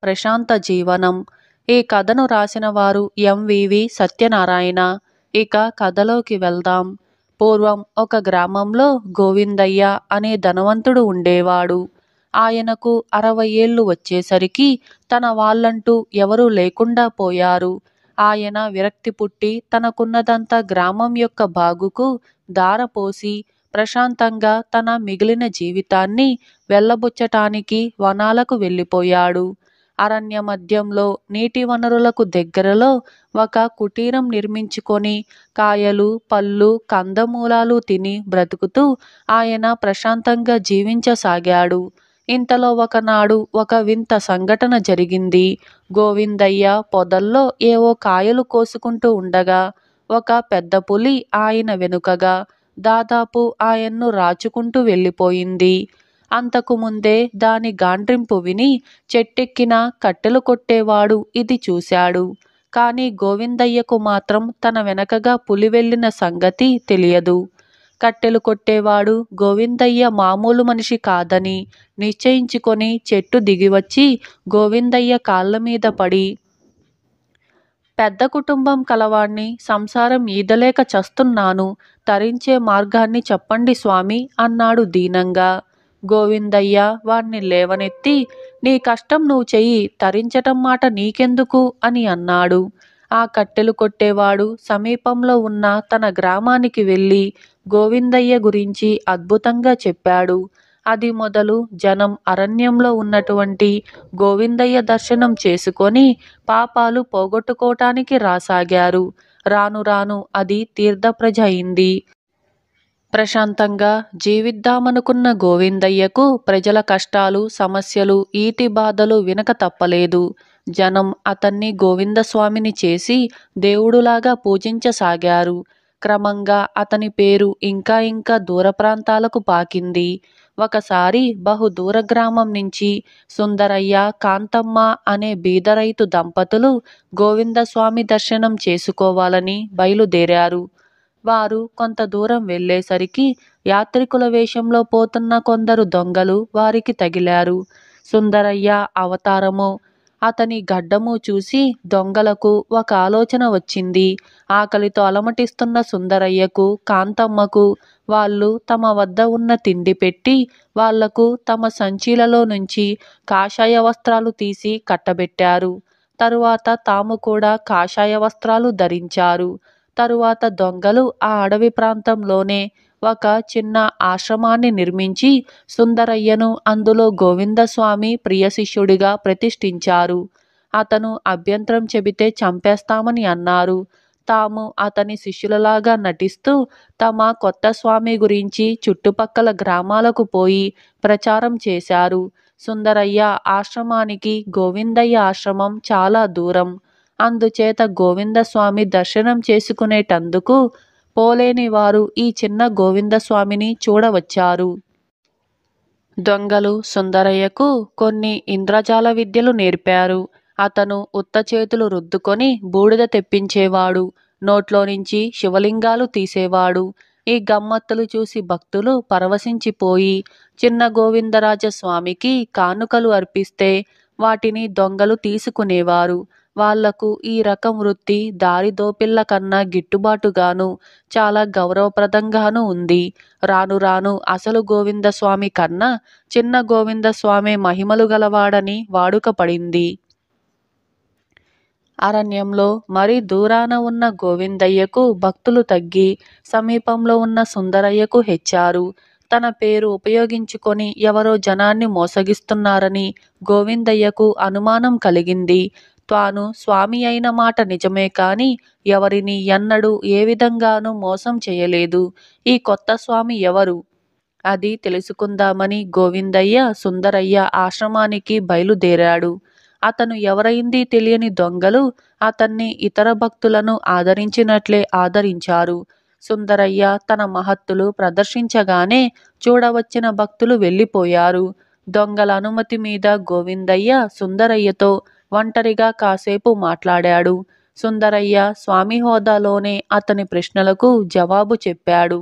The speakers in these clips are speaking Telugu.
ప్రశాంత జీవనం. ఈ కథను రాసిన వారు ఎంవివి సత్యనారాయణ. ఇక కథలోకి వెళ్దాం. పూర్వం ఒక గ్రామంలో గోవిందయ్య అనే ధనవంతుడు ఉండేవాడు. ఆయనకు 60 ఏళ్ళు వచ్చేసరికి తన వాళ్ళంటూ ఎవరూ లేకుండా పోయారు. ఆయన విరక్తి పుట్టి తనకున్నదంతా గ్రామం యొక్క బాగుకు ధారపోసి ప్రశాంతంగా తన మిగిలిన జీవితాన్ని వెళ్ళబుచ్చటానికి వనాలకు వెళ్ళిపోయాడు. అరణ్య మధ్యంలో నీటి వనరులకు దగ్గరలో ఒక కుటీరం నిర్మించుకొని కాయలు, పళ్ళు, కందమూలాలు తిని బ్రతుకుతూ ఆయన ప్రశాంతంగా జీవించసాగాడు. ఇంతలో ఒకనాడు ఒక వింత సంఘటన జరిగింది. గోవిందయ్య పొదల్లో ఏవో కాయలు కోసుకుంటూ ఉండగా ఒక పెద్ద పులి ఆయన వెనుకగా దాదాపు ఆయన్ను రాచుకుంటూ వెళ్ళిపోయింది. అంతకు ముందే దాని గాండ్రింపు విని చెట్టెక్కిన కట్టెలు కొట్టేవాడు ఇది చూశాడు. కాని గోవిందయ్యకు మాత్రం తన వెనకగా పులి వెళ్ళిన సంగతి తెలియదు. కట్టెలు కొట్టేవాడు గోవిందయ్య మామూలు మనిషి కాదని నిశ్చయించుకొని చెట్టు దిగివచ్చి గోవిందయ్య కాళ్ళ మీద పడి, పెద్ద కుటుంబం కలవాణ్ణి, సంసారం ఈదలేక చస్తున్నాను, తరించే మార్గాన్ని చెప్పండి స్వామి అన్నాడు దీనంగా. గోవిందయ్య వాణ్ణి లేవనెత్తి, నీ కష్టం నువ్వు చెయ్యి, తరించటం మాట నీకెందుకు అని అన్నాడు. ఆ కట్టెలు కొట్టేవాడు సమీపంలో ఉన్న తన గ్రామానికి వెళ్ళి గోవిందయ్య గురించి అద్భుతంగా చెప్పాడు. అది మొదలు జనం అరణ్యంలో ఉన్నటువంటి గోవిందయ్య దర్శనం చేసుకొని పాపాలు పోగొట్టుకోవటానికి రాసాగారు. రాను రాను అది తీర్థప్రజ అయింది. ప్రశాంతంగా జీవిద్దామనుకున్న గోవిందయ్యకు ప్రజల కష్టాలు, సమస్యలు, ఈతి బాధలు వినక తప్పలేదు. జనం అతన్ని గోవిందస్వామిని చేసి దేవుడులాగా పూజించసాగారు. క్రమంగా అతని పేరు ఇంకా ఇంకా దూర ప్రాంతాలకు పాకింది. ఒకసారి బహుదూర గ్రామం నుంచి సుందరయ్య, కాంతమ్మ అనే బీదరైతు దంపతులు గోవిందస్వామి దర్శనం చేసుకోవాలని బయలుదేరారు. వారు కొంత దూరం వెళ్ళేసరికి యాత్రికుల వేషంలో పోతున్న కొందరు దొంగలు వారికి తగిలారు. సుందరయ్య అవతారము, అతని గడ్డము చూసి దొంగలకు ఒక ఆలోచన వచ్చింది. ఆకలితో అలమటిస్తున్న సుందరయ్యకు, కాంతమ్మకు వాళ్ళు తమ వద్ద ఉన్న తిండి పెట్టి వాళ్లకు తమ సంచీలలో నుంచి కాషాయ వస్త్రాలు తీసి కట్టబెట్టారు. తరువాత తాము కూడా కాషాయ వస్త్రాలు ధరించారు. తరువాత దొంగలు ఆ అడవి ప్రాంతంలోనే ఒక చిన్న ఆశ్రమాన్ని నిర్మించి సుందరయ్యను అందులో గోవిందస్వామి ప్రియ శిష్యుడిగా ప్రతిష్ఠించారు. అతను అభ్యంతరం చెబితే చంపేస్తామని అన్నారు. తాము అతని శిష్యులలాగా నటిస్తూ తమ కొత్త స్వామి గురించి చుట్టుపక్కల గ్రామాలకు పోయి ప్రచారం చేశారు. సుందరయ్య ఆశ్రమానికి గోవిందయ్య ఆశ్రమం చాలా దూరం. అందుచేత గోవిందస్వామి దర్శనం చేసుకునేటందుకు పోలేని వారు ఈ చిన్న గోవిందస్వామిని చూడవచ్చారు. దొంగలు సుందరయ్యకు కొన్ని ఇంద్రజాల విద్యలు నేర్పారు. అతను ఉత్త చేతులు రుద్దుకొని బూడిద తెప్పించేవాడు. నోట్లో నుంచి శివలింగాలు తీసేవాడు. ఈ గమ్మత్తులు చూసి భక్తులు పరవశించిపోయి చిన్న గోవిందరాజస్వామికి కానుకలు అర్పిస్తే వాటిని దొంగలు తీసుకునేవారు. వాళ్లకు ఈ రకం వృత్తి దారి దోపిళ్ల కన్నా గిట్టుబాటుగాను చాలా గౌరవప్రదంగానూ ఉంది. రాను రాను అసలు గోవిందస్వామి కన్నా చిన్న గోవిందస్వామి మహిమలు గలవాడని వాడుక పడింది. అరణ్యంలో మరీ దూరాన ఉన్న గోవిందయ్యకు భక్తులు తగ్గి సమీపంలో ఉన్న సుందరయ్యకు హెచ్చారు. తన పేరు ఉపయోగించుకొని ఎవరో జనాన్ని మోసగిస్తున్నారని గోవిందయ్యకు అనుమానం కలిగింది. తాను స్వామి అయిన మాట నిజమే కాని ఎవరిని ఎన్నడూ ఏ విధంగానూ మోసం చేయలేదు. ఈ కొత్త స్వామి ఎవరు? అది తెలుసుకుందామని గోవిందయ్య సుందరయ్య ఆశ్రమానికి బయలుదేరాడు. అతను ఎవరైంది తెలియని దొంగలు అతన్ని ఇతర భక్తులను ఆదరించినట్లే ఆదరించారు. సుందరయ్య తన మహత్తులు ప్రదర్శించగానే చూడవచ్చిన భక్తులు వెళ్ళిపోయారు. దొంగల అనుమతి మీద గోవిందయ్య సుందరయ్యతో ఒంటరిగా కాసేపు మాట్లాడాడు. సుందరయ్య స్వామి హోదాలోనే అతని ప్రశ్నలకు జవాబు చెప్పాడు.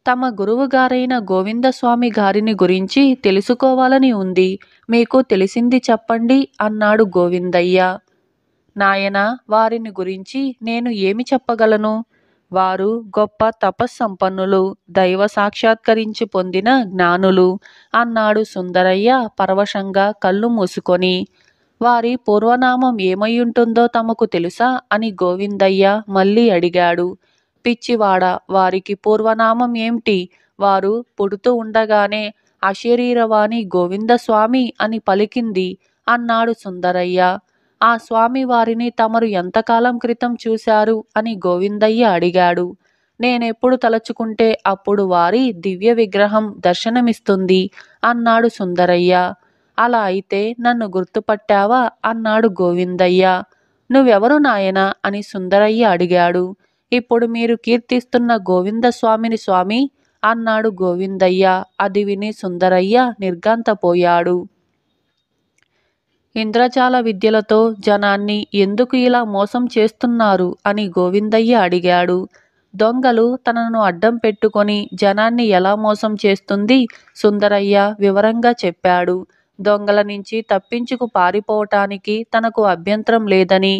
తమ గురువుగారైన గోవిందస్వామి గారిని గురించి తెలుసుకోవాలని ఉంది. మీకు తెలిసింది చెప్పండి అన్నాడు గోవిందయ్య. నాయనా, వారిని గురించి నేను ఏమి చెప్పగలను? వారు గొప్ప తపస్సంపన్నులు, దైవ సాక్షాత్కరించి పొందిన జ్ఞానులు అన్నాడు సుందరయ్య పరవశంగా కళ్ళు మూసుకొని. వారి పూర్వనామం ఏమయ్యుంటుందో తమకు తెలుసా అని గోవిందయ్య మళ్ళీ అడిగాడు. పిచ్చివాడా, వారికి పూర్వనామం ఏమిటి? వారు పుడుతూ ఉండగానే అశరీరవాణి గోవిందస్వామి అని పలికింది అన్నాడు సుందరయ్య. ఆ స్వామి వారిని తమరు ఎంతకాలం క్రితం చూశారు అని గోవిందయ్య అడిగాడు. నేనెప్పుడు తలచుకుంటే అప్పుడు వారి దివ్య విగ్రహం దర్శనమిస్తుంది అన్నాడు సుందరయ్య. అలా అయితే నన్ను గుర్తుపట్టావా అన్నాడు గోవిందయ్య. నువ్వెవరు నాయనా అని సుందరయ్య అడిగాడు. ఇప్పుడు మీరు కీర్తిస్తున్న గోవిందస్వామిని స్వామి అన్నాడు గోవిందయ్య. అది విని సుందరయ్య నిర్ఘాంతపోయాడు. ఇంద్రజాల విద్యలతో జనాన్ని ఎందుకు ఇలా మోసం చేస్తున్నారు అని గోవిందయ్య అడిగాడు. దొంగలు తనను అడ్డం పెట్టుకొని జనాన్ని ఎలా మోసం చేస్తుంది సుందరయ్య వివరంగా చెప్పాడు. దొంగల నుంచి తప్పించుకు పారిపోవటానికి తనకు అభ్యంతరం లేదని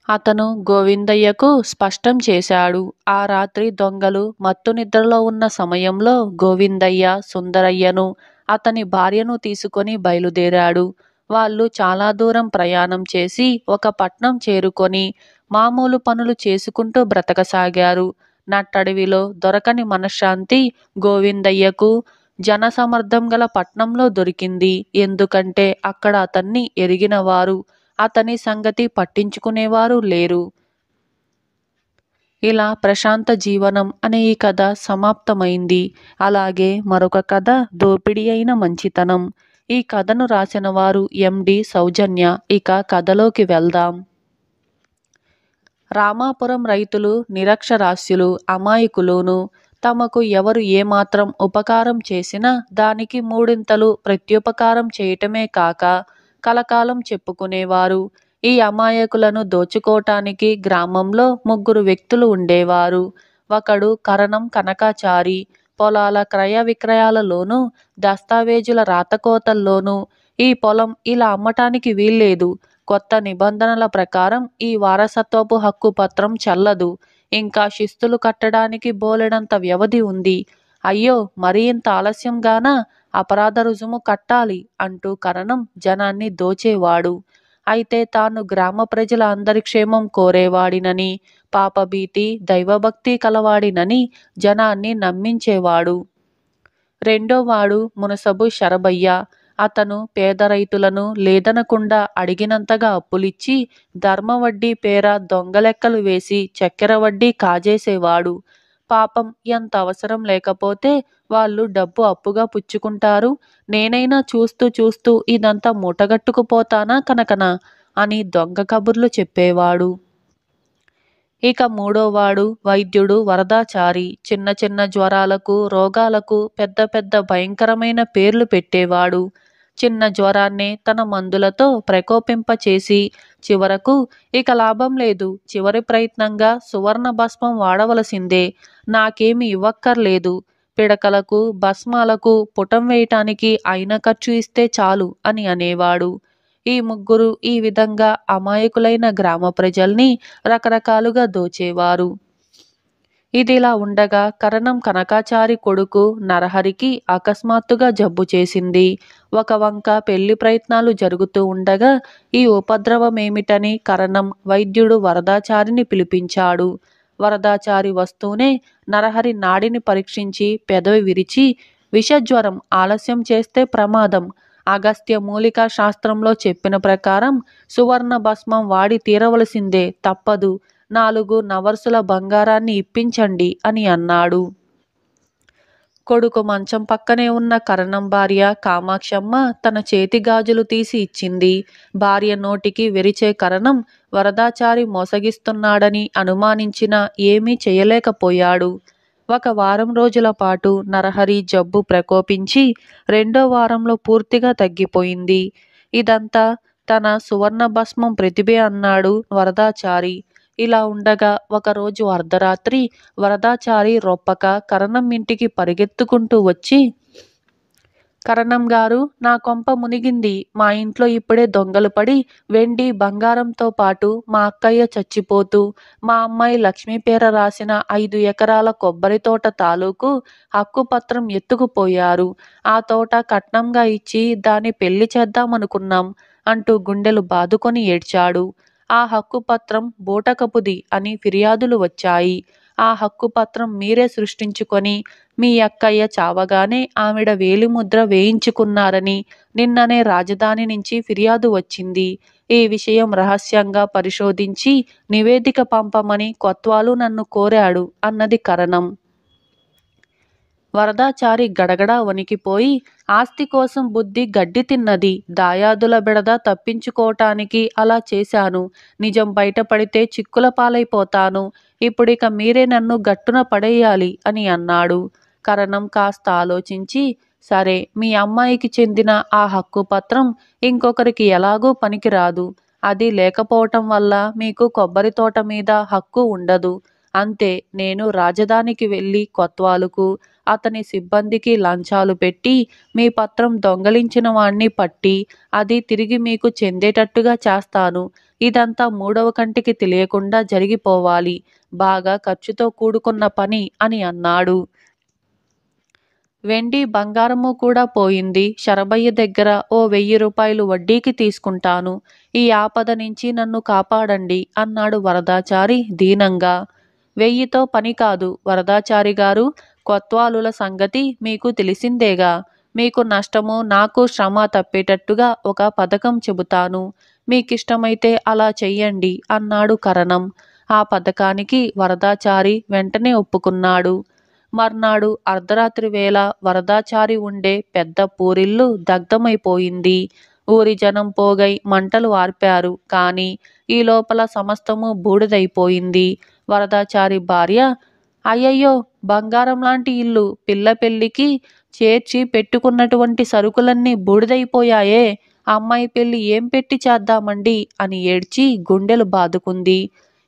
అతను గోవిందయ్యకు స్పష్టం చేశాడు. ఆ రాత్రి దొంగలు మత్తు నిద్రలో ఉన్న సమయంలో గోవిందయ్య సుందరయ్యను అతని భార్యను తీసుకొని బయలుదేరాడు. వాళ్ళు చాలా దూరం ప్రయాణం చేసి ఒక పట్నం చేరుకొని మామూలు పనులు చేసుకుంటూ బ్రతకసాగారు. నట్టడవిలో దొరకని మనశ్శాంతి గోవిందయ్యకు జనసమర్థం గల పట్నంలో దొరికింది. ఎందుకంటే అక్కడ అతన్ని ఎరిగినవారు, అతని సంగతి పట్టించుకునేవారు లేరు. ఇలా ప్రశాంత జీవనం అనే ఈ కథ సమాప్తమైంది. అలాగే మరొక కథ దోపిడీ అయిన మంచితనం. ఈ కథను రాసిన వారు ఎండి సౌజన్య. ఇక కథలోకి వెళ్దాం. రామాపురం రైతులు నిరక్షరాస్యులు, అమాయకులును. తమకు ఎవరు ఏమాత్రం ఉపకారం చేసినా దానికి మూడింతలు ప్రత్యుపకారం చేయటమే కాక కలకాలం చెప్పుకునేవారు. ఈ అమాయకులను దోచుకోవటానికి గ్రామంలో ముగ్గురు వ్యక్తులు ఉండేవారు. ఒకడు కరణం కనకాచారి. పొలాల క్రయ విక్రయాలలోనూ దస్తావేజుల రాతకోతల్లోనూ ఈ పొలం ఇలా అమ్మటానికి వీల్లేదు, కొత్త నిబంధనల ప్రకారం ఈ వారసత్వపు హక్కు పత్రం చెల్లదు, ఇంకా శిస్తులు కట్టడానికి బోలెడంత వ్యవధి ఉంది, అయ్యో మరి ఇంత ఆలస్యంగానా, అపరాధ రుజుము కట్టాలి అంటూ కరణం జనాన్ని దోచేవాడు. అయితే తాను గ్రామ ప్రజల అందరి క్షేమం కోరేవాడినని, పాపభీతి దైవభక్తి కలవాడినని జనాన్ని నమ్మించేవాడు. రెండోవాడు మునసబు శరభయ్య. అతను పేద రైతులను లేదనకుండా అడిగినంతగా అప్పులిచ్చి ధర్మ వడ్డీ పేర దొంగలెక్కలు వేసి చక్కెర వడ్డీ కాజేసేవాడు. పాపం ఎంత అవసరం లేకపోతే వాళ్ళు డబ్బు అప్పుగా పుచ్చుకుంటారు, నేనైనా చూస్తూ చూస్తూ ఇదంతా మూటగట్టుకుపోతానా కనకనా అని దొంగ కబుర్లు చెప్పేవాడు. ఇక మూడోవాడు వైద్యుడు వరదాచారి. చిన్న చిన్న జ్వరాలకు రోగాలకు పెద్ద పెద్ద భయంకరమైన పేర్లు పెట్టేవాడు. చిన్న జ్వరాన్నే తన మందులతో ప్రకోపింపచేసి చివరకు ఇక లాభం లేదు, చివరి ప్రయత్నంగా సువర్ణ భస్మం వాడవలసిందే, నాకేమి ఇవ్వక్కర్లేదు, పిడకలకు భస్మాలకు పుటం వేయటానికి అయిన ఖర్చు ఇస్తే చాలు అని అనేవాడు. ఈ ముగ్గురు ఈ విధంగా అమాయకులైన గ్రామ ప్రజల్ని రకరకాలుగా దోచేవారు. ఇదిలా ఉండగా కరణం కనకాచారి కొడుకు నరహరికి అకస్మాత్తుగా జబ్బు చేసింది. ఒక వంక పెళ్లి ప్రయత్నాలు జరుగుతూ ఉండగా ఈ ఉపద్రవమేమిటని కరణం వైద్యుడు వరదాచారిని పిలిపించాడు. వరదాచారి వస్తూనే నరహరి నాడిని పరీక్షించి పెదవి విరిచి, విషజ్వరం, ఆలస్యం చేస్తే ప్రమాదం, అగస్త్య మూలికా శాస్త్రంలో చెప్పిన ప్రకారం సువర్ణ భస్మం వాడి తీరవలసిందే, తప్పదు, 4 నవర్సుల బంగారాన్ని ఇప్పించండి అని అన్నాడు. కొడుకు మంచం పక్కనే ఉన్న కరణం భార్య కామాక్షమ్మ తన చేతి గాజులు తీసి ఇచ్చింది. భార్య నోటికి విరిచే కరణం వరదాచారి మోసగిస్తున్నాడని అనుమానించినా ఏమీ చేయలేకపోయాడు. 1 వారం రోజుల పాటు నరహరి జబ్బు ప్రకోపించి 2వ వారంలో పూర్తిగా తగ్గిపోయింది. ఇదంతా తన సువర్ణ భస్మం ప్రతిభే అన్నాడు వరదాచారి. ఇలా ఉండగా ఒకరోజు అర్ధరాత్రి వరదాచారి రొప్పక కరణం ఇంటికి పరిగెత్తుకుంటూ వచ్చి, కరణం గారు, నా కొంప మునిగింది. మా ఇంట్లో ఇప్పుడే దొంగలు పడి వెండి బంగారంతో పాటు మా అక్కయ్య చచ్చిపోతూ మా అమ్మాయి లక్ష్మీ పేర రాసిన 5 ఎకరాల కొబ్బరి తోట తాలూకు హక్కుపత్రం ఎత్తుకుపోయారు. ఆ తోట కట్నంగా ఇచ్చి దాని పెళ్లి చేద్దామనుకున్నాం అంటూ గుండెలు బాదుకొని ఏడ్చాడు. ఆ హక్కుపత్రం బూటకపుది అని ఫిర్యాదులు వచ్చాయి. ఆ హక్కుపత్రం మీరే సృష్టించుకొని మీ అక్కయ్య చావగానే ఆవిడ వేలిముద్ర వేయించుకున్నారని నిన్ననే రాజధాని నుంచి ఫిర్యాదు వచ్చింది. ఈ విషయం రహస్యంగా పరిశోధించి నివేదిక పంపమని కొత్వాలు నన్ను కోరాడు అన్నది కరణం. వరదాచారి గడగడా వణికిపోయి, ఆస్తి కోసం బుద్ధి గడ్డి తిన్నది. దాయాదుల బెడద తప్పించుకోవటానికి అలా చేశాను. నిజం బయటపడితే చిక్కుల పాలైపోతాను. ఇప్పుడిక మీరే నన్ను గట్టున పడేయాలి అని అన్నాడు. కరణం కాస్త ఆలోచించి, సరే, మీ అమ్మాయికి చెందిన ఆ హక్కుపత్రం ఇంకొకరికి ఎలాగూ పనికిరాదు. అది లేకపోవటం వల్ల మీకు కొబ్బరి తోట మీద హక్కు ఉండదు. అంతే. నేను రాజధానికి వెళ్ళి కొత్వాలుకు అతని సిబ్బందికి లంచాలు పెట్టి మీ పత్రం దొంగలించిన వాణ్ణి పట్టి అది తిరిగి మీకు చెందేటట్టుగా చేస్తాను. ఇదంతా మూడవ కంటికి తెలియకుండా జరిగిపోవాలి. బాగా ఖర్చుతో కూడుకున్న పని అని అన్నాడు. వెండి బంగారము కూడా పోయింది. శరభయ్య దగ్గర ఓ 1000 రూపాయలు వడ్డీకి తీసుకుంటాను. ఈ ఆపద నుంచి నన్ను కాపాడండి అన్నాడు వరదాచారి దీనంగా. 1000తో పని కాదు వరదాచారి గారు. కొత్వాలుల సంగతి మీకు తెలిసిందేగా. మీకు నష్టము నాకు శ్రమ తప్పేటట్టుగా ఒక పథకం చెబుతాను. మీకిష్టమైతే అలా చెయ్యండి అన్నాడు కరణం. ఆ పథకానికి వరదాచారి వెంటనే ఒప్పుకున్నాడు. మర్నాడు అర్ధరాత్రి వేళ వరదాచారి ఉండే పెద్ద పూరిల్లు దగ్ధమైపోయింది. ఊరి జనం పోగై మంటలు ఆర్పారు. కాని ఈ లోపల సమస్తము బూడిదైపోయింది. వరదాచారి భార్య, అయ్యయ్యో, బంగారం లాంటి ఇల్లు, పిల్ల పెళ్లికి చేర్చి పెట్టుకున్నటువంటి సరుకులన్నీ బూడిదైపోయాయే. అమ్మాయి పెళ్లి ఏం పెట్టి చేద్దామండి అని ఏడ్చి గుండెలు బాదుకుంది.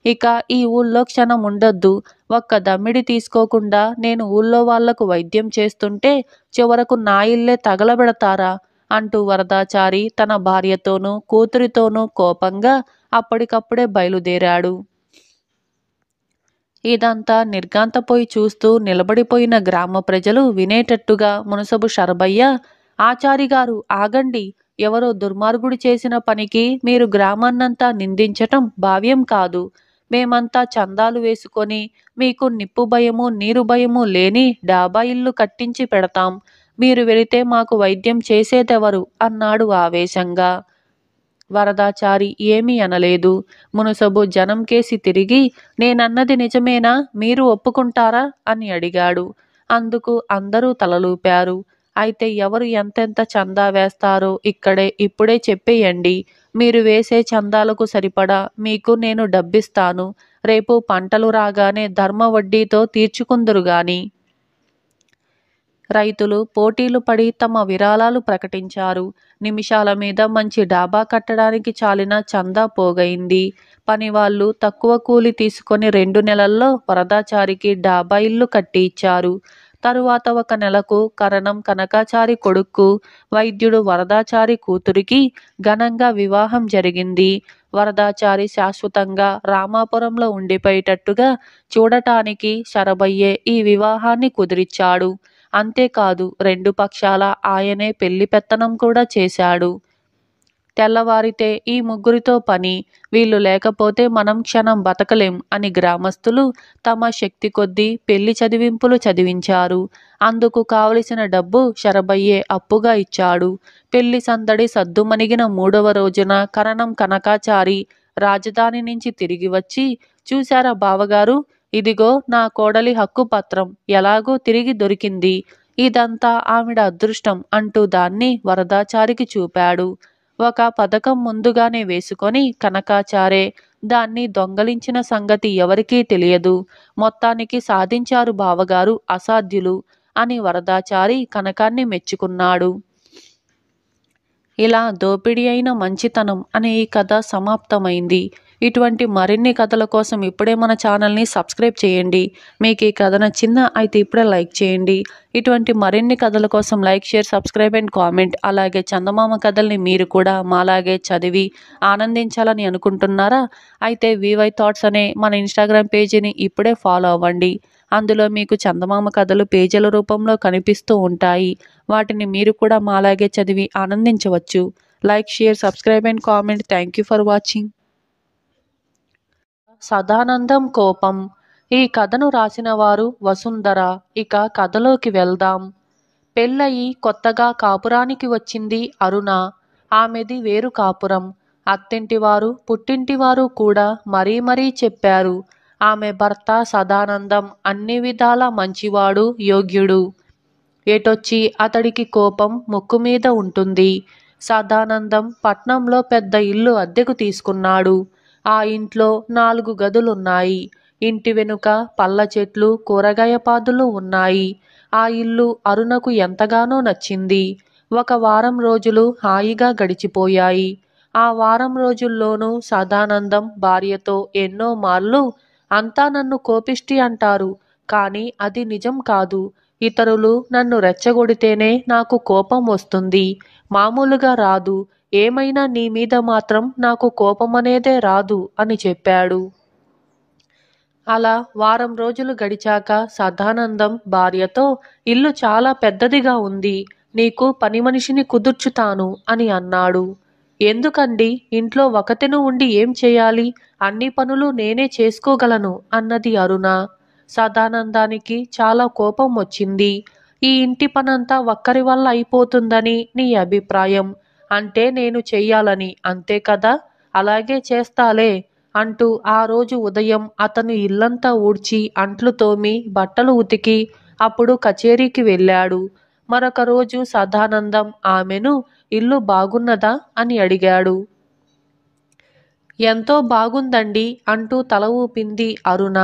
ఇక ఈ ఊళ్ళో క్షణం ఉండొద్దు. ఒక్క దమ్మిడి తీసుకోకుండా నేను ఊళ్ళో వాళ్లకు వైద్యం చేస్తుంటే చివరకు నా ఇల్లే తగలబెడతారా అంటూ వరదాచారి తన భార్యతోనూ కూతురితోనూ కోపంగా అప్పటికప్పుడే బయలుదేరాడు. ఇదంతా నిర్ఘాంతపోయి చూస్తూ నిలబడిపోయిన గ్రామ ప్రజలు వినేటట్టుగా మునసబు శరభయ్య, ఆచారిగారు ఆగండి. ఎవరో దుర్మార్గుడు చేసిన పనికి మీరు గ్రామాన్నంతా నిందించటం భావ్యం కాదు. మేమంతా చందాలు వేసుకొని మీకు నిప్పు భయము నీరు భయము లేని డాబా ఇల్లు కట్టించి పెడతాం. మీరు వెళితే మాకు వైద్యం చేసేదెవరు అన్నాడు ఆవేశంగా. వరదాచారి ఏమీ అనలేదు. మునసబు జనం కేసి తిరిగి, నేనన్నది నిజమేనా, మీరు ఒప్పుకుంటారా అని అడిగాడు. అందుకు అందరూ తలలూపారు. అయితే ఎవరు ఎంతెంత చందా వేస్తారో ఇప్పుడే చెప్పేయండి. మీరు వేసే చందాలకు సరిపడా మీకు నేను డబ్బిస్తాను. రేపు పంటలు రాగానే ధర్మ వడ్డీతో తీర్చుకుందురుగాని. రైతులు పోటీలు పడి తమ విరాళాలు ప్రకటించారు. నిమిషాల మీద మంచి డాబా కట్టడానికి చాలిన చందా పోగైంది. పనివాళ్లు తక్కువ కూలి తీసుకొని 2 నెలల్లో వరదాచారికి డాబా ఇల్లు కట్టి ఇచ్చారు. తరువాత 1 నెలకు కరణం కనకాచారి కొడుక్కు, వైద్యుడు వరదాచారి కూతురికి ఘనంగా వివాహం జరిగింది. వరదాచారి శాశ్వతంగా రామాపురంలో ఉండిపోయేటట్టుగా చూడటానికి శరభయ్యే ఈ వివాహాన్ని కుదిరిచ్చాడు. అంతేకాదు 2 పక్షాల ఆయనే పెళ్లి పెత్తనం కూడా చేశాడు. తెల్లవారితే ఈ ముగ్గురితో పని. వీళ్ళు లేకపోతే మనం క్షణం బతకలేం అని గ్రామస్తులు తమ శక్తి కొద్దీ పెళ్లి చదివింపులు చదివించారు. అందుకు కావలసిన డబ్బు శరభయ్యే అప్పుగా ఇచ్చాడు. పెళ్లి సందడి సద్దుమణిగిన 3వ రోజున కరణం కనకాచారి రాజధాని నుంచి తిరిగి వచ్చి, చూశారా బావగారు, ఇదిగో నా కోడలి హక్కుపత్రం ఎలాగో తిరిగి దొరికింది. ఇదంతా ఆవిడ అదృష్టం అంటూ దాన్ని వరదాచారికి చూపాడు. ఒక పథకం ముందుగానే వేసుకొని కనకాచారే దాన్ని దొంగలించిన సంగతి ఎవరికీ తెలియదు. మొత్తానికి సాధించారు బావగారు అసాధ్యులు అని వరదాచారి కనకాన్ని మెచ్చుకున్నాడు. ఇలా దోపిడీ అయిన మంచితనం అనే ఈ కథ సమాప్తమైంది. ఇటువంటి మరిన్ని కథల కోసం ఇప్పుడే మన ఛానల్ని సబ్స్క్రైబ్ చేయండి. మీకు ఈ కథ నచ్చిందా? అయితే ఇప్పుడే లైక్ చేయండి. ఇటువంటి మరిన్ని కథల కోసం like, share, subscribe and comment. అలాగే చందమామ కథల్ని మీరు కూడా మాలాగే చదివి ఆనందించాలని అనుకుంటున్నారా? అయితే వివై థాట్స్ అనే మన ఇన్స్టాగ్రామ్ పేజీని ఇప్పుడే ఫాలో అవ్వండి. అందులో మీకు చందమామ కథలు పేజీల రూపంలో కనిపిస్తూ ఉంటాయి. వాటిని మీరు కూడా మాలాగే చదివి ఆనందించవచ్చు. Like, share, subscribe and comment. Thank you for watching. Sadanandam కోపం. ఈ కథను రాసిన వారు వసుంధర. ఇక కథలోకి వెళ్దాం. పెళ్ళయి కొత్తగా కాపురానికి వచ్చింది అరుణ. ఆమెది వేరు కాపురం. అత్తింటివారు పుట్టింటివారు కూడా మరీ మరీ చెప్పారు. ఆమె భర్త సదానందం అన్ని విధాల మంచివాడు, యోగ్యుడు. ఎటొచ్చి అతడికి కోపం ముక్కు మీద ఉంటుంది. సదానందం పట్నంలో పెద్ద ఇల్లు అద్దెకు తీసుకున్నాడు. ఆ ఇంట్లో 4 గదులున్నాయి. ఇంటి వెనుక పళ్ళ చెట్లు, కూరగాయ పాదులు ఉన్నాయి. ఆ ఇల్లు అరుణకు ఎంతగానో నచ్చింది. ఒక వారం రోజులు హాయిగా గడిచిపోయాయి. ఆ వారం రోజుల్లోనూ సదానందం భార్యతో ఎన్నో మార్లు అంతా నన్ను కోపిష్టి అంటారు, కానీ అది నిజం కాదు. ఇతరులు నన్ను రెచ్చగొడితేనే నాకు కోపం వస్తుంది, మామూలుగా రాదు. ఏమైనా నీ మీద మాత్రం నాకు కోపమనేదే రాదు అని చెప్పాడు. అలా వారం రోజులు గడిచాక సదానందం భార్యతో, ఇల్లు చాలా పెద్దదిగా ఉంది, నీకు పని మనిషిని కుదుర్చుతాను అని అన్నాడు. ఎందుకండి, ఇంట్లో ఒకతెను ఉండి ఏం చేయాలి? అన్ని పనులు నేనే చేసుకోగలను అన్నది అరుణ. సదానందానికి చాలా కోపం వచ్చింది. ఈ ఇంటి పనంతా ఒక్కరి వల్ల అయిపోతుందని నీ అభిప్రాయం. అంటే నేను చెయ్యాలని, అంతే కదా? అలాగే చేస్తాలే అంటూ ఆ రోజు ఉదయం అతను ఇల్లంతా ఊడ్చి, అంట్లు తోమి, బట్టలు ఉతికి అప్పుడు కచేరీకి వెళ్ళాడు. మరొక రోజు సదానందం ఆమెను, ఇల్లు బాగున్నదా అని అడిగాడు. ఎంతో బాగుందండి అంటూ తల ఊపింది అరుణ.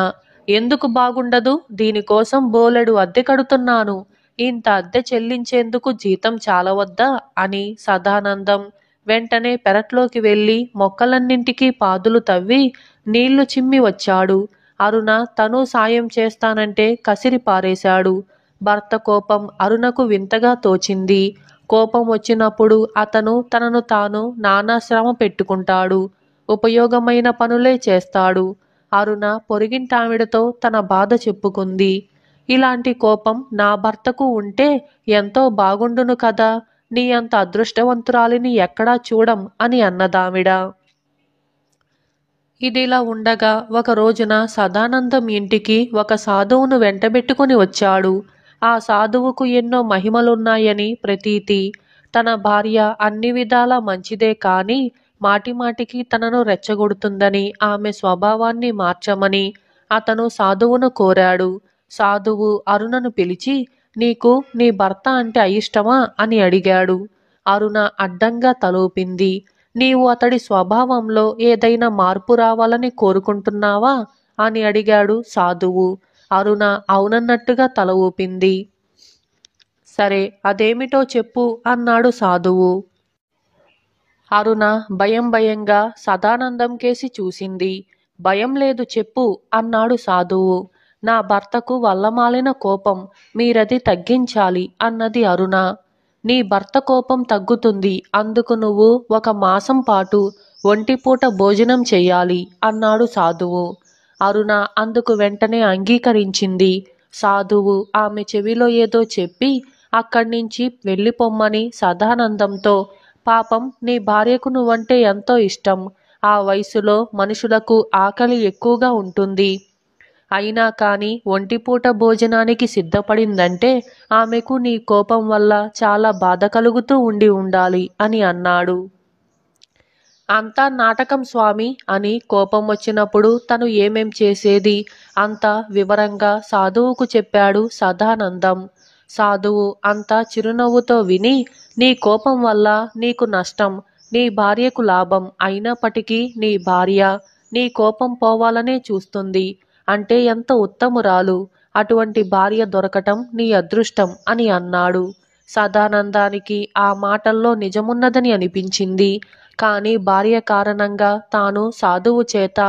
ఎందుకు బాగుండదు? దీనికోసం బోలెడు అద్దె కడుతున్నాను. ఇంత అద్దె చెల్లించేందుకు జీతం చాలవద్దా అని సదానందం వెంటనే పెరట్లోకి వెళ్ళి మొక్కలన్నింటికీ పాదులు తవ్వి నీళ్లు చిమ్మి వచ్చాడు. అరుణ తను సాయం చేస్తానంటే కసిరి పారేశాడు. భర్త కోపం అరుణకు వింతగా తోచింది. కోపం వచ్చినప్పుడు అతను తనను తాను నానా శ్రమ పెట్టుకుంటాడు. ఉపయోగమైన పనులే చేస్తాడు. అరుణ పొరుగింటావిడతో తన బాధ చెప్పుకుంది. ఇలాంటి కోపం నా భర్తకు ఉంటే ఎంతో బాగుండును కదా, నీ అంత అదృష్టవంతురాలిని ఎక్కడా చూడం అని అన్నదావిడ. ఇదిలా ఉండగా ఒక రోజున సదానందం ఇంటికి ఒక సాధువును వెంటబెట్టుకుని వచ్చాడు. ఆ సాధువుకు ఎన్నో మహిమలున్నాయని ప్రతీతి. తన భార్య అన్ని విధాలా మంచిదే, కాని మాటిమాటికి తనను రెచ్చగొడుతుందని, ఆమె స్వభావాన్ని మార్చమని అతను సాధువును కోరాడు. సాధువు అరుణను పిలిచి, నీకు నీ భర్త అంటే అయిష్టమా అని అడిగాడు. అరుణ అడ్డంగా తలూపింది. నీవు అతడి స్వభావంలో ఏదైనా మార్పు రావాలని కోరుకుంటున్నావా అని అడిగాడు సాధువు. అరుణ అవునన్నట్టుగా తల ఊపింది. సరే, అదేమిటో చెప్పు అన్నాడు సాధువు. అరుణ భయం భయంగా సదానందం కేసి చూసింది. భయం లేదు, చెప్పు అన్నాడు సాధువు. నా భర్తకు వల్లమాలిన కోపం, మీరది తగ్గించాలి అన్నది అరుణ. నీ భర్త కోపం తగ్గుతుంది, అందుకు నువ్వు 1 మాసం పాటు ఒంటిపూట భోజనం చెయ్యాలి అన్నాడు సాధువు. అరుణ అందుకు వెంటనే అంగీకరించింది. సాధువు ఆమె చెవిలో ఏదో చెప్పి అక్కడ్నించి వెళ్ళిపొమ్మని సదానందంతో, పాపం నీ భార్యకు నువ్వంటే ఎంతో ఇష్టం. ఆ వయసులో మనుషులకు ఆకలి ఎక్కువగా ఉంటుంది. అయినా కాని ఒంటిపూట భోజనానికి సిద్ధపడిందంటే ఆమెకు నీ కోపం వల్ల చాలా బాధ కలుగుతూ ఉండి ఉండాలి అని అన్నాడు. అంతా నాటకం స్వామి అని కోపం వచ్చినప్పుడు తను ఏమేం చేసేది అంతా వివరంగా సాధువుకు చెప్పాడు సదానందం. సాధువు అంతా చిరునవ్వుతో విని, నీ కోపం వల్ల నీకు నష్టం, నీ భార్యకు లాభం అయినప్పటికీ నీ భార్య నీ కోపం పోవాలనే చూస్తుంది అంటే ఎంత ఉత్తమురాలు, అటువంటి భార్య దొరకటం నీ అదృష్టం అని అన్నాడు. సదానందానికి ఆ మాటల్లో నిజమున్నదని అనిపించింది. కాని భార్య కారణంగా తాను సాధువు చేత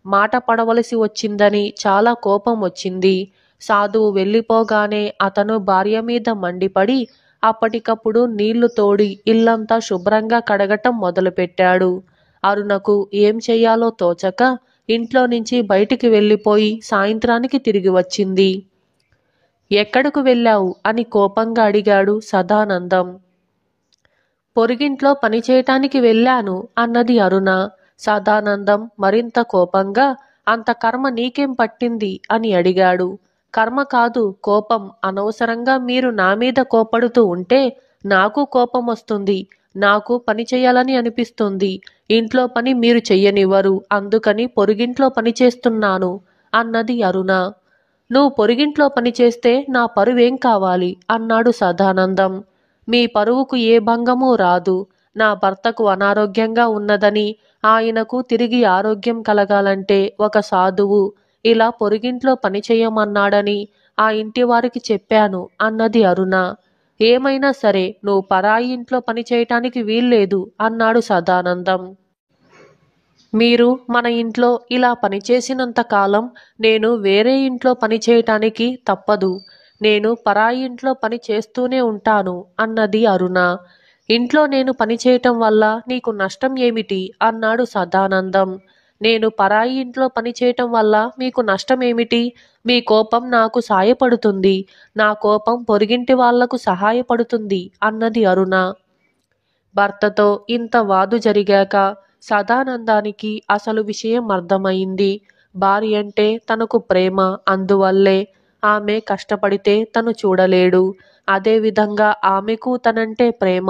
మాట పడవలసి వచ్చిందని చాలా కోపం వచ్చింది. సాధువు వెళ్ళిపోగానే అతను భార్య మీద మండిపడి అప్పటికప్పుడు నీళ్లు తోడి ఇల్లంతా శుభ్రంగా కడగటం మొదలుపెట్టాడు. అరుణకు ఏం చెయ్యాలో తోచక ఇంట్లో నుంచి బయటికి వెళ్ళిపోయి సాయంత్రానికి తిరిగి వచ్చింది. ఎక్కడకు వెళ్ళావు అని కోపంగా అడిగాడు సదానందం. పొరుగింట్లో పనిచేయటానికి వెళ్ళాను అన్నది అరుణ. సదానందం మరింత కోపంగా అంత కర్మ నీకేం పట్టింది అని అడిగాడు. కర్మ కాదు, కోపం. అనవసరంగా మీరు నా మీద కోపడుతూ ఉంటే నాకు కోపం వస్తుంది. నాకు పని చేయాలని అనిపిస్తుంది. ఇంట్లో పని మీరు చెయ్యనివ్వరు, అందుకని పొరుగింట్లో పని చేస్తున్నాను అన్నది అరుణ. నువ్వు పొరుగింట్లో పని చేస్తే నా పరువేం కావాలి అన్నాడు సదానందం. మీ పరువుకు ఏ భంగమూ రాదు. నా భర్తకు అనారోగ్యంగా ఉన్నదని, ఆయనకు తిరిగి ఆరోగ్యం కలగాలంటే ఒక సాధువు ఇలా పొరుగింట్లో పని చేయమన్నాడని ఆ ఇంటి వారికి చెప్పాను అన్నది అరుణ. ఏమైనా సరే నువ్వు పరాయి ఇంట్లో పని చేయటానికి వీల్లేదు అన్నాడు సదానందం. మీరు మన ఇంట్లో ఇలా పనిచేసినంత కాలం నేను వేరే ఇంట్లో పని చేయటానికి తప్పదు. నేను పరాయి ఇంట్లో పని చేస్తూనే ఉంటాను అన్నది అరుణ. ఇంట్లో నేను పని చేయటం వల్ల నీకు నష్టం ఏమిటి అన్నాడు సదానందం. నేను పరాయి ఇంట్లో పని చేయటం వల్ల మీకు నష్టం ఏమిటి? మీ కోపం నాకు సాయపడుతుంది, నా కోపం పొరుగింటి వాళ్లకు సహాయపడుతుంది అన్నది అరుణ. భర్తతో ఇంత వాదు జరిగాక సదానందానికి అసలు విషయం అర్థమైంది. భార్య అంటే తనకు ప్రేమ, అందువల్లే ఆమె కష్టపడితే తను చూడలేడు. అదేవిధంగా ఆమెకు తనంటే ప్రేమ,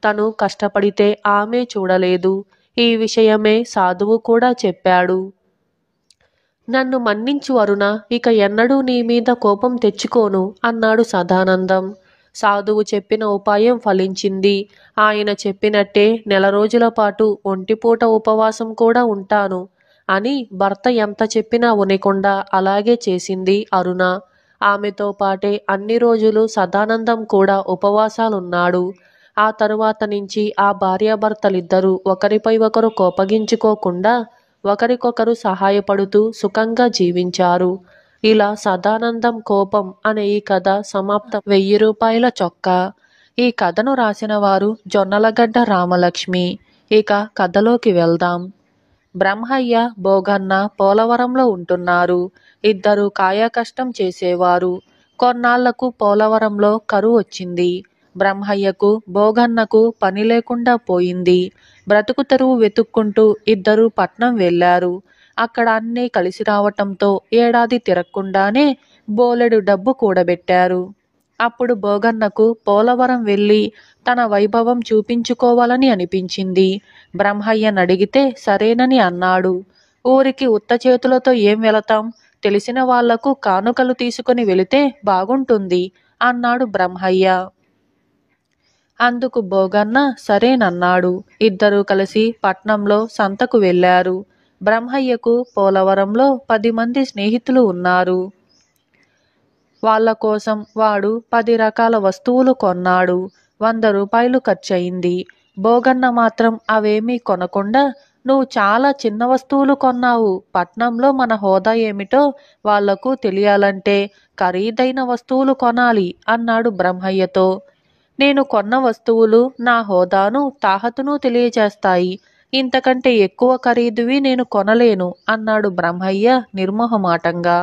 తను కష్టపడితే ఆమె చూడలేదు. ఈ విషయమే సాధువు కూడా చెప్పాడు. నన్ను మన్నించు అరుణ, ఇక ఎన్నడూ నీ మీద కోపం తెచ్చుకోను అన్నాడు సదానందం. సాధువు చెప్పిన ఉపాయం ఫలించింది. ఆయన చెప్పినట్టే నెల రోజుల పాటు ఒంటిపూట ఉపవాసం కూడా ఉంటాను అని భర్త ఎంత చెప్పినా వినకుండా అలాగే చేసింది అరుణ. ఆమెతో పాటే అన్ని రోజులు సదానందం కూడా ఉపవాసాలున్నాడు. ఆ తరువాత నుంచి ఆ భార్యాభర్తలిద్దరూ ఒకరిపై ఒకరు కోపగించుకోకుండా ఒకరికొకరు సహాయపడుతూ సుఖంగా జీవించారు. ఇలా సదానందం కోపం అనే ఈ కథ సమాప్తం. 1000 రూపాయల చొక్కా. ఈ కథను రాసిన వారు జొన్నలగడ్డ రామలక్ష్మి. ఇక కథలోకి వెళ్దాం. బ్రహ్మయ్య, భోగన్న పోలవరంలో ఉంటున్నారు. ఇద్దరు కాయకష్టం చేసేవారు. కొన్నాళ్లకు పోలవరంలో కరువు వచ్చింది. బ్రహ్మయ్యకు, భోగన్నకు పని లేకుండా పోయింది. బ్రతుకు తెరువు వెతుక్కుంటూ ఇద్దరు పట్నం వెళ్లారు. అక్కడ అన్నీ కలిసి రావటంతో ఏడాది తిరగకుండానే బోలెడు డబ్బు కూడబెట్టారు. అప్పుడు భోగన్నకు పోలవరం వెళ్ళి తన వైభవం చూపించుకోవాలని అనిపించింది. బ్రహ్మయ్యను అడిగితే సరేనని అన్నాడు. ఊరికి ఉత్త చేతులతో ఏం వెళతాం, తెలిసిన వాళ్లకు కానుకలు తీసుకుని వెళితే బాగుంటుంది అన్నాడు బ్రహ్మయ్య. అందుకు భోగన్న సరేనన్నాడు. ఇద్దరూ కలిసి పట్నంలో సంతకు వెళ్లారు. బ్రహ్మయ్యకు పోలవరంలో 10 మంది స్నేహితులు ఉన్నారు. వాళ్ల కోసం వాడు 10 రకాల వస్తువులు కొన్నాడు. 100 రూపాయలు ఖర్చయింది. భోగన్న మాత్రం అవేమీ కొనకుండా, నువ్వు చాలా చిన్న వస్తువులు కొన్నావు. పట్నంలో మన హోదా ఏమిటో వాళ్లకు తెలియాలంటే ఖరీదైన వస్తువులు కొనాలి అన్నాడు బ్రహ్మయ్యతో. నేను కొన్న వస్తువులు నా హోదాను, తాహతును తెలియజేస్తాయి. ఇంతకంటే ఎక్కువ ఖరీదువి నేను కొనలేను అన్నాడు బ్రహ్మయ్య నిర్మోహమాటంగా.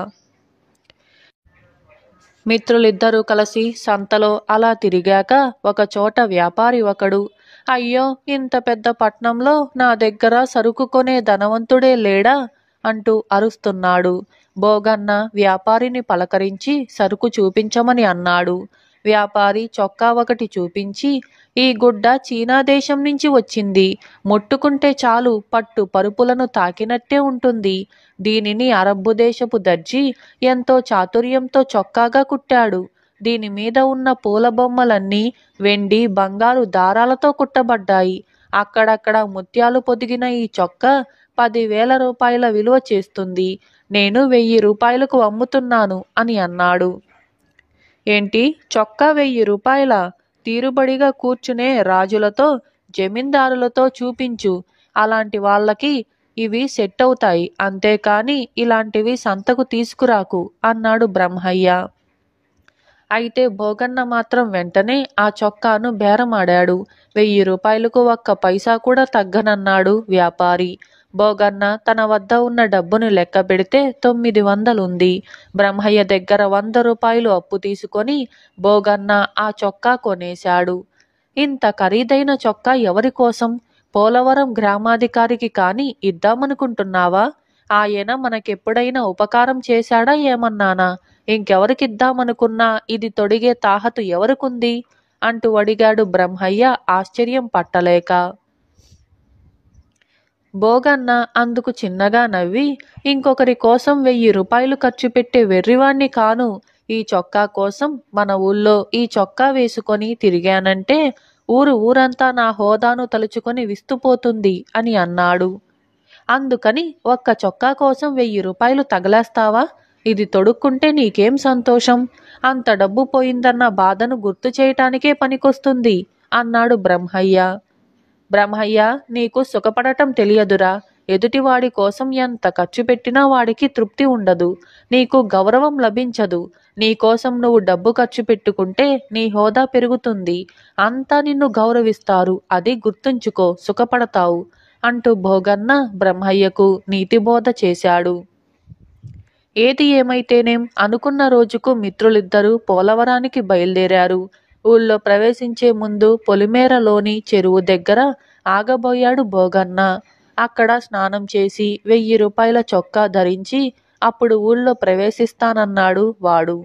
మిత్రులిద్దరూ కలిసి సంతలో అలా తిరిగాక ఒకచోట వ్యాపారి ఒకడు, అయ్యో, ఇంత పెద్ద పట్నంలో నా దగ్గర సరుకు కొనే ధనవంతుడే లేడా అంటూ అరుస్తున్నాడు. భోగన్న వ్యాపారిని పలకరించి సరుకు చూపించమని అన్నాడు. వ్యాపారి చొక్కా ఒకటి చూపించి, ఈ గుడ్డ చీనా దేశం నుంచి వచ్చింది. ముట్టుకుంటే చాలు పట్టు పరుపులను తాకినట్టే ఉంటుంది. దీనిని అరబ్బు దేశపు దర్జీ ఎంతో చాతుర్యంతో చొక్కాగా కుట్టాడు. దీని మీద ఉన్న పూల బొమ్మలన్నీ వెండి, బంగారు దారాలతో కుట్టబడ్డాయి. అక్కడక్కడ ముత్యాలు పొదిగిన ఈ చొక్కా 10,000 రూపాయల విలువ చేస్తుంది. నేను 1000 రూపాయలకు అమ్ముతున్నాను అని అన్నాడు. ఏంటి, చొక్కా 1000 రూపాయలా? తీరుబడిగా కూర్చునే రాజులతో జమీందారులతో చూపించు, అలాంటి వాళ్ళకి ఇవి సెట్ అవుతాయి, అంతేకాని ఇలాంటివి సంతకు తీసుకురాకు అన్నాడు బ్రహ్మయ్య. అయితే భోగన్న మాత్రం వెంటనే ఆ చొక్కాను బేరమాడాడు. 1000 రూపాయలకు ఒక్క పైసా కూడా తగ్గనన్నాడు వ్యాపారి. భోగన్న తన వద్ద ఉన్న డబ్బును లెక్క పెడితే 900 ఉంది. బ్రహ్మయ్య దగ్గర 100 రూపాయలు అప్పు తీసుకొని భోగన్న ఆ చొక్కా కొనేశాడు. ఇంత ఖరీదైన చొక్కా ఎవరి కోసం? పోలవరం గ్రామాధికారికి కాని ఇద్దామనుకుంటున్నావా? ఆయన మనకెప్పుడైనా ఉపకారం చేశాడా ఏమన్నానా? ఇంకెవరికిద్దామనుకున్నా ఇది తొడిగే తాహతు ఎవరికుంది? అంటూ అడిగాడు బ్రహ్మయ్య ఆశ్చర్యం పట్టలేక. భోగన్న అందుకు చిన్నగా నవ్వి, ఇంకొకరి కోసం 1000 రూపాయలు ఖర్చు పెట్టే వెర్రివాణ్ణి కాను. ఈ చొక్కా కోసం మన ఊళ్ళో ఈ చొక్కా వేసుకొని తిరిగానంటే ఊరంతా నా హోదాను తలుచుకొని విస్తుపోతుంది అని అన్నాడు. అందుకని ఒక్క చొక్కా కోసం 1000 రూపాయలు తగలేస్తావా? ఇది తొడుక్కుంటే నీకేం సంతోషం? అంత డబ్బు పోయిందన్న బాధను గుర్తు చేయటానికే పనికొస్తుంది అన్నాడు బ్రహ్మయ్య. బ్రహ్మయ్య, నీకు సుఖపడటం తెలియదురా. ఎదుటివాడి కోసం ఎంత ఖర్చు పెట్టినా వాడికి తృప్తి ఉండదు, నీకు గౌరవం లభించదు. నీకోసం నువ్వు డబ్బు ఖర్చు పెట్టుకుంటే నీ హోదా పెరుగుతుంది, అంతా నిన్ను గౌరవిస్తారు. అది గుర్తుంచుకో, సుఖపడతావు అంటూ భోగన్న బ్రహ్మయ్యకు నీతిబోధ చేశాడు. ఏది ఏమైతేనేం అనుకున్న రోజుకు మిత్రులిద్దరూ పోలవరానికి బయలుదేరారు. ఊళ్ళో ప్రవేశించే ముందు పొలిమేరలోని చెరువు దగ్గర ఆగబోయాడు భోగన్న. అక్కడ స్నానం చేసి 1000 రూపాయల చొక్కా ధరించి అప్పుడు ఊళ్ళో ప్రవేశిస్తానన్నాడు వాడు.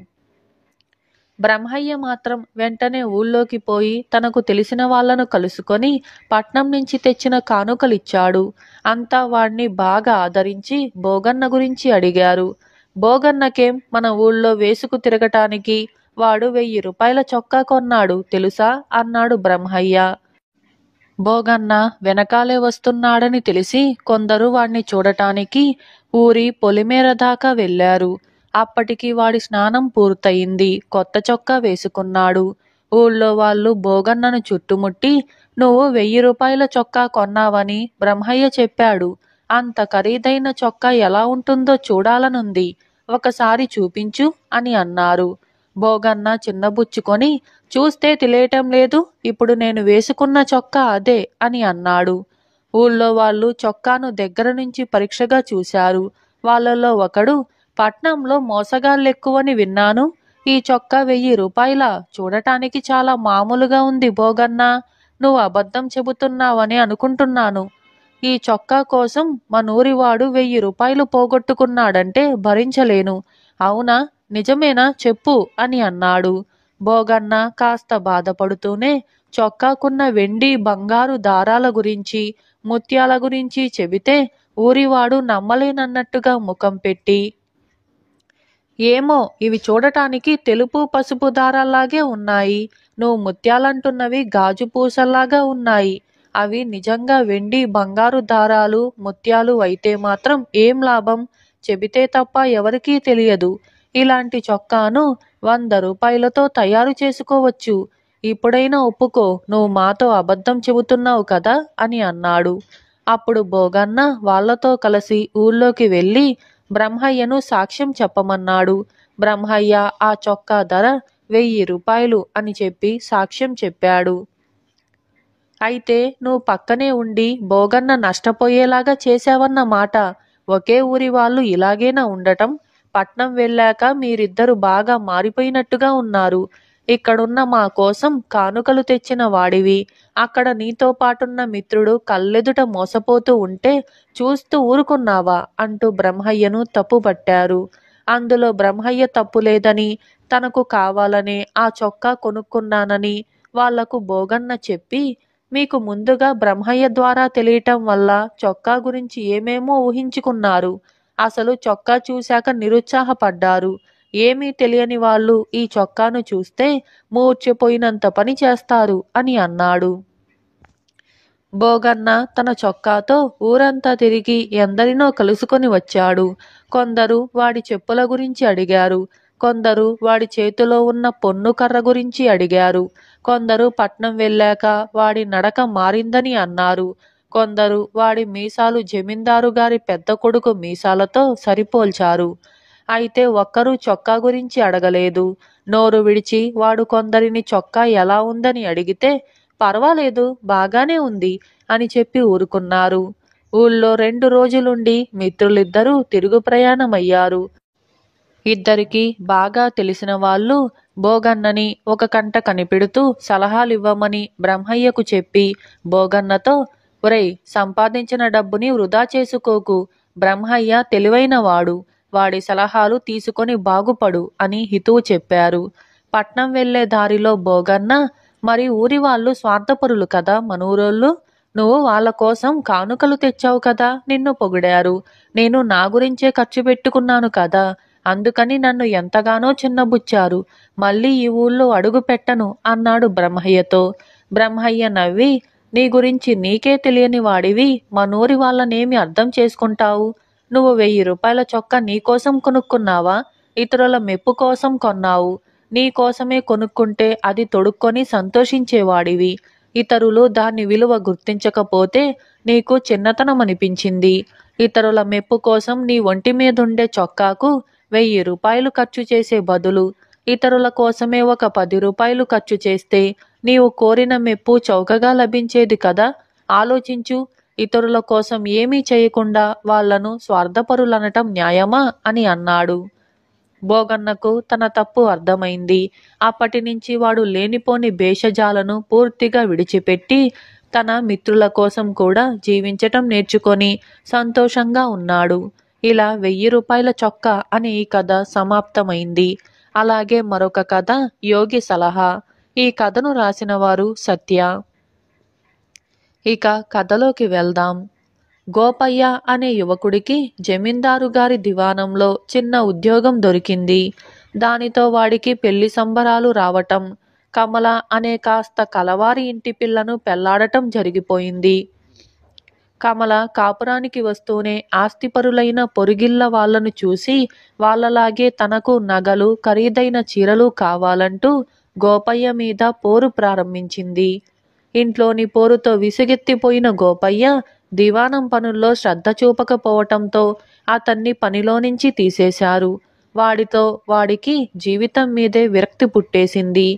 బ్రహ్మయ్య మాత్రం వెంటనే ఊళ్ళోకి పోయి తనకు తెలిసిన వాళ్లను కలుసుకొని పట్నం నుంచి తెచ్చిన కానుకలిచ్చాడు. అంతా వాణ్ణి బాగా ఆదరించి భోగన్న గురించి అడిగారు. భోగన్నకేం మన ఊళ్ళో వేసుకు తిరగటానికి వాడు 1000 రూపాయల చొక్కా కొన్నాడు తెలుసా అన్నాడు బ్రహ్మయ్య. భోగన్న వెనకాలే వస్తున్నాడని తెలిసి కొందరు వాణ్ణి చూడటానికి ఊరి పొలిమేర దాకా వెళ్లారు. అప్పటికి వాడి స్నానం పూర్తయింది, కొత్త చొక్కా వేసుకున్నాడు. ఊళ్ళో వాళ్ళు భోగన్నను చుట్టుముట్టి, నువ్వు 1000 రూపాయల చొక్కా కొన్నావని బ్రహ్మయ్య చెప్పాడు. అంత ఖరీదైన చొక్కా ఎలా ఉంటుందో చూడాలనుంది, ఒకసారి చూపించు అని అన్నారు. భోగన్న చిన్నబుచ్చుకొని, చూస్తే తెలియటం లేదు, ఇప్పుడు నేను వేసుకున్న చొక్కా అదే అని అన్నాడు. ఊళ్ళో వాళ్ళు చొక్కాను దగ్గర నుంచి పరీక్షగా చూశారు. వాళ్ళలో ఒకడు, పట్నంలో మోసగాళ్ళెక్కువని విన్నాను, ఈ చొక్కా 1000 రూపాయలా? చూడటానికి చాలా మామూలుగా ఉంది భోగన్నా, నువ్వు అబద్ధం చెబుతున్నావని అనుకుంటున్నాను. ఈ చొక్కా కోసం మనూరివాడు 1000 రూపాయలు పోగొట్టుకున్నాడంటే భరించలేను. అవునా, నిజమేనా చెప్పు అని అన్నాడు. భోగన్న కాస్త బాధపడుతూనే చొక్కాకున్న వెండి బంగారు దారాల గురించి ముత్యాల గురించి చెబితే ఊరివాడు నమ్మలేనన్నట్టుగా ముఖం పెట్టి, ఏమో, ఇవి చూడటానికి తెలుపు పసుపు దారాల్లాగే ఉన్నాయి, నువ్వు ముత్యాలంటున్నవి గాజు పూసల్లాగా ఉన్నాయి, అవి నిజంగా వెండి బంగారు దారాలు ముత్యాలు అయితే మాత్రం ఏం లాభం? చెబితే తప్ప ఎవరికీ తెలియదు. ఇలాంటి చొక్కాను 100 రూపాయలతో తయారు చేసుకోవచ్చు. ఇప్పుడైనా ఒప్పుకో, నువ్వు మాతో అబద్ధం చెబుతున్నావు కదా అని అన్నాడు. అప్పుడు భోగన్న వాళ్లతో కలిసి ఊళ్ళోకి వెళ్ళి బ్రహ్మయ్యను సాక్ష్యం చెప్పమన్నాడు. బ్రహ్మయ్య ఆ చొక్కా ధర 1000 రూపాయలు అని చెప్పి సాక్ష్యం చెప్పాడు. అయితే నువ్వు పక్కనే ఉండి భోగన్న నష్టపోయేలాగా చేశావన్న మాట. ఒకే ఊరి వాళ్ళు ఇలాగేనా ఉండటం? పట్నం వెళ్ళాక మీరిద్దరు బాగా మారిపోయినట్టుగా ఉన్నారు. ఇక్కడున్న మా కోసం కానుకలు తెచ్చిన వాడివి, అక్కడ నీతో పాటున్న మిత్రుడు కళ్ళెదుట మోసపోతూ ఉంటే చూస్తూ ఊరుకున్నావా అంటూ బ్రహ్మయ్యను తప్పుపట్టారు. అందులో బ్రహ్మయ్య తప్పు లేదని, తనకు కావాలనే ఆ చొక్కా కొనుక్కున్నానని వాళ్లకు భోగన్న చెప్పి, మీకు ముందుగా బ్రహ్మయ్య ద్వారా తెలియటం వల్ల చొక్కా గురించి ఏమేమో ఊహించుకున్నారు, అసలు చొక్కా చూశాక నిరుత్సాహపడ్డారు. ఏమీ తెలియని వాళ్ళు ఈ చొక్కాను చూస్తే మూర్ఛపోయినంత పని చేస్తారు అని అన్నాడు. భోగన్న తన చొక్కాతో ఊరంతా తిరిగి ఎందరినో కలుసుకొని వచ్చాడు. కొందరు వాడి చెప్పుల గురించి అడిగారు, కొందరు వాడి చేతిలో ఉన్న పొన్ను కర్ర గురించి అడిగారు, కొందరు పట్నం వెళ్ళాక వాడి నడక మారిందని అన్నారు. కొందరు వాడి మీసాలు జమీందారు గారి పెద్ద కొడుకు మీసాలతో సరిపోల్చారు. అయితే ఒక్కరూ చొక్కా గురించి అడగలేదు. నోరు విడిచి వాడు కొందరిని చొక్కా ఎలా ఉందని అడిగితే పర్వాలేదు, బాగానే ఉంది అని చెప్పి ఊరుకున్నారు. ఊళ్ళో 2 రోజులుండి మిత్రులిద్దరూ తిరుగు ప్రయాణమయ్యారు. ఇద్దరికి బాగా తెలిసిన వాళ్ళు బోగన్నని ఒక కంట కనిపెడుతూ సలహాలివ్వమని బ్రహ్మయ్యకు చెప్పి బోగన్నతో, ఒరేయ్, సంపాదించిన డబ్బుని వృధా చేసుకోకు. బ్రహ్మయ్య తెలివైనవాడు. వాడి సలహాలు తీసుకొని బాగుపడు అని హితువు చెప్పారు. పట్నం వెళ్లే దారిలో బోగన్న, మరి ఊరి వాళ్ళు స్వార్థపరులు కదా మనూరోళ్ళు. నువ్వు వాళ్ళ కోసం కానుకలు తెచ్చావు కదా, నిన్ను పొగిడారు. నేను నా గురించే ఖర్చు పెట్టుకున్నాను కదా, అందుకని నన్ను ఎంతగానో చిన్నబుచ్చారు. మళ్ళీ ఈ ఊళ్ళో అడుగు పెట్టను అన్నాడు బ్రహ్మయ్యతో. బ్రహ్మయ్య నవ్వి, నీ గురించి నీకే తెలియని వాడివి మనూరి వాళ్ళనేమి అర్థం చేసుకుంటావు? నువ్వు 1000 రూపాయల చొక్కా నీకోసం కొనుక్కున్నావా? ఇతరుల మెప్పు కోసం కొన్నావు. నీ కోసమే కొనుక్కుంటే అది తొడుక్కొని సంతోషించేవాడివి. ఇతరులు దాని విలువ గుర్తించకపోతే నీకు చిన్నతనం అనిపించింది. ఇతరుల మెప్పు కోసం నీ ఒంటి మీదుండే చొక్కాకు 1000 రూపాయలు ఖర్చు చేసే బదులు ఇతరుల కోసమే ఒక 10 రూపాయలు ఖర్చు చేస్తే నీవు కోరిన మెప్పు చౌకగా లభించేది కదా. ఆలోచించు. ఇతరుల కోసం ఏమీ చేయకుండా వాళ్లను స్వార్థపరులనటం న్యాయమా అని అన్నాడు. బోగన్నకు తన తప్పు అర్థమైంది. అప్పటినుంచి వాడు లేనిపోని భేషజాలను పూర్తిగా విడిచిపెట్టి తన మిత్రుల కోసం కూడా జీవించటం నేర్చుకొని సంతోషంగా ఉన్నాడు. ఇలా 1000 రూపాయల చొక్కా అనే ఈ కథ సమాప్తమైంది. అలాగే మరొక కథ యోగి సలహా. ఈ కథను రాసిన వారు సత్య. ఇక కథలోకి వెళ్దాం. గోపయ్య అనే యువకుడికి జమీందారు గారి దివాణంలో చిన్న ఉద్యోగం దొరికింది. దానితో వాడికి పెళ్లి సంబరాలు రావటం, కమల అనే కాస్త కలవారి ఇంటి పిల్లను పెళ్లాడటం జరిగిపోయింది. కమల కాపురానికి వస్తూనే ఆస్తిపరులైన పొరుగిళ్ళ వాళ్లను చూసి వాళ్ళలాగే తనకు నగలు, ఖరీదైన చీరలు కావాలంటూ గోపయ్య మీద పోరు ప్రారంభించింది. ఇంట్లోని పోరుతో విసుగెత్తిపోయిన గోపయ్య దివాణం పనుల్లో శ్రద్ధ చూపకపోవటంతో అతన్ని పనిలో నుంచి తీసేశారు. వాడితో వాడికి జీవితం మీదే విరక్తి పుట్టేసింది.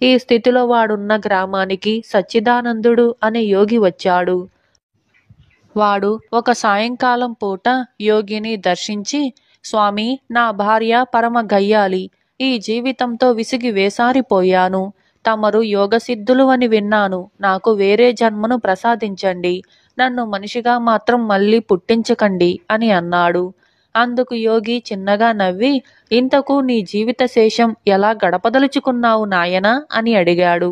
ఈ స్థితిలో వాడున్న గ్రామానికి సచ్చిదానందుడు అనే యోగి వచ్చాడు. వాడు ఒక సాయంకాలం పూట యోగిని దర్శించి, స్వామి, నా భార్య పరమ గయ్యాలి. ఈ జీవితంతో విసిగి వేసారిపోయాను. తమరు యోగసిద్ధులు అని విన్నాను. నాకు వేరే జన్మను ప్రసాదించండి. నన్ను మనిషిగా మాత్రం మళ్ళీ పుట్టించకండి అని అన్నాడు. అందుకు యోగి చిన్నగా నవ్వి, ఇంతకు నీ జీవిత శేషం ఎలా గడపదలుచుకున్నావు నాయనా అని అడిగాడు.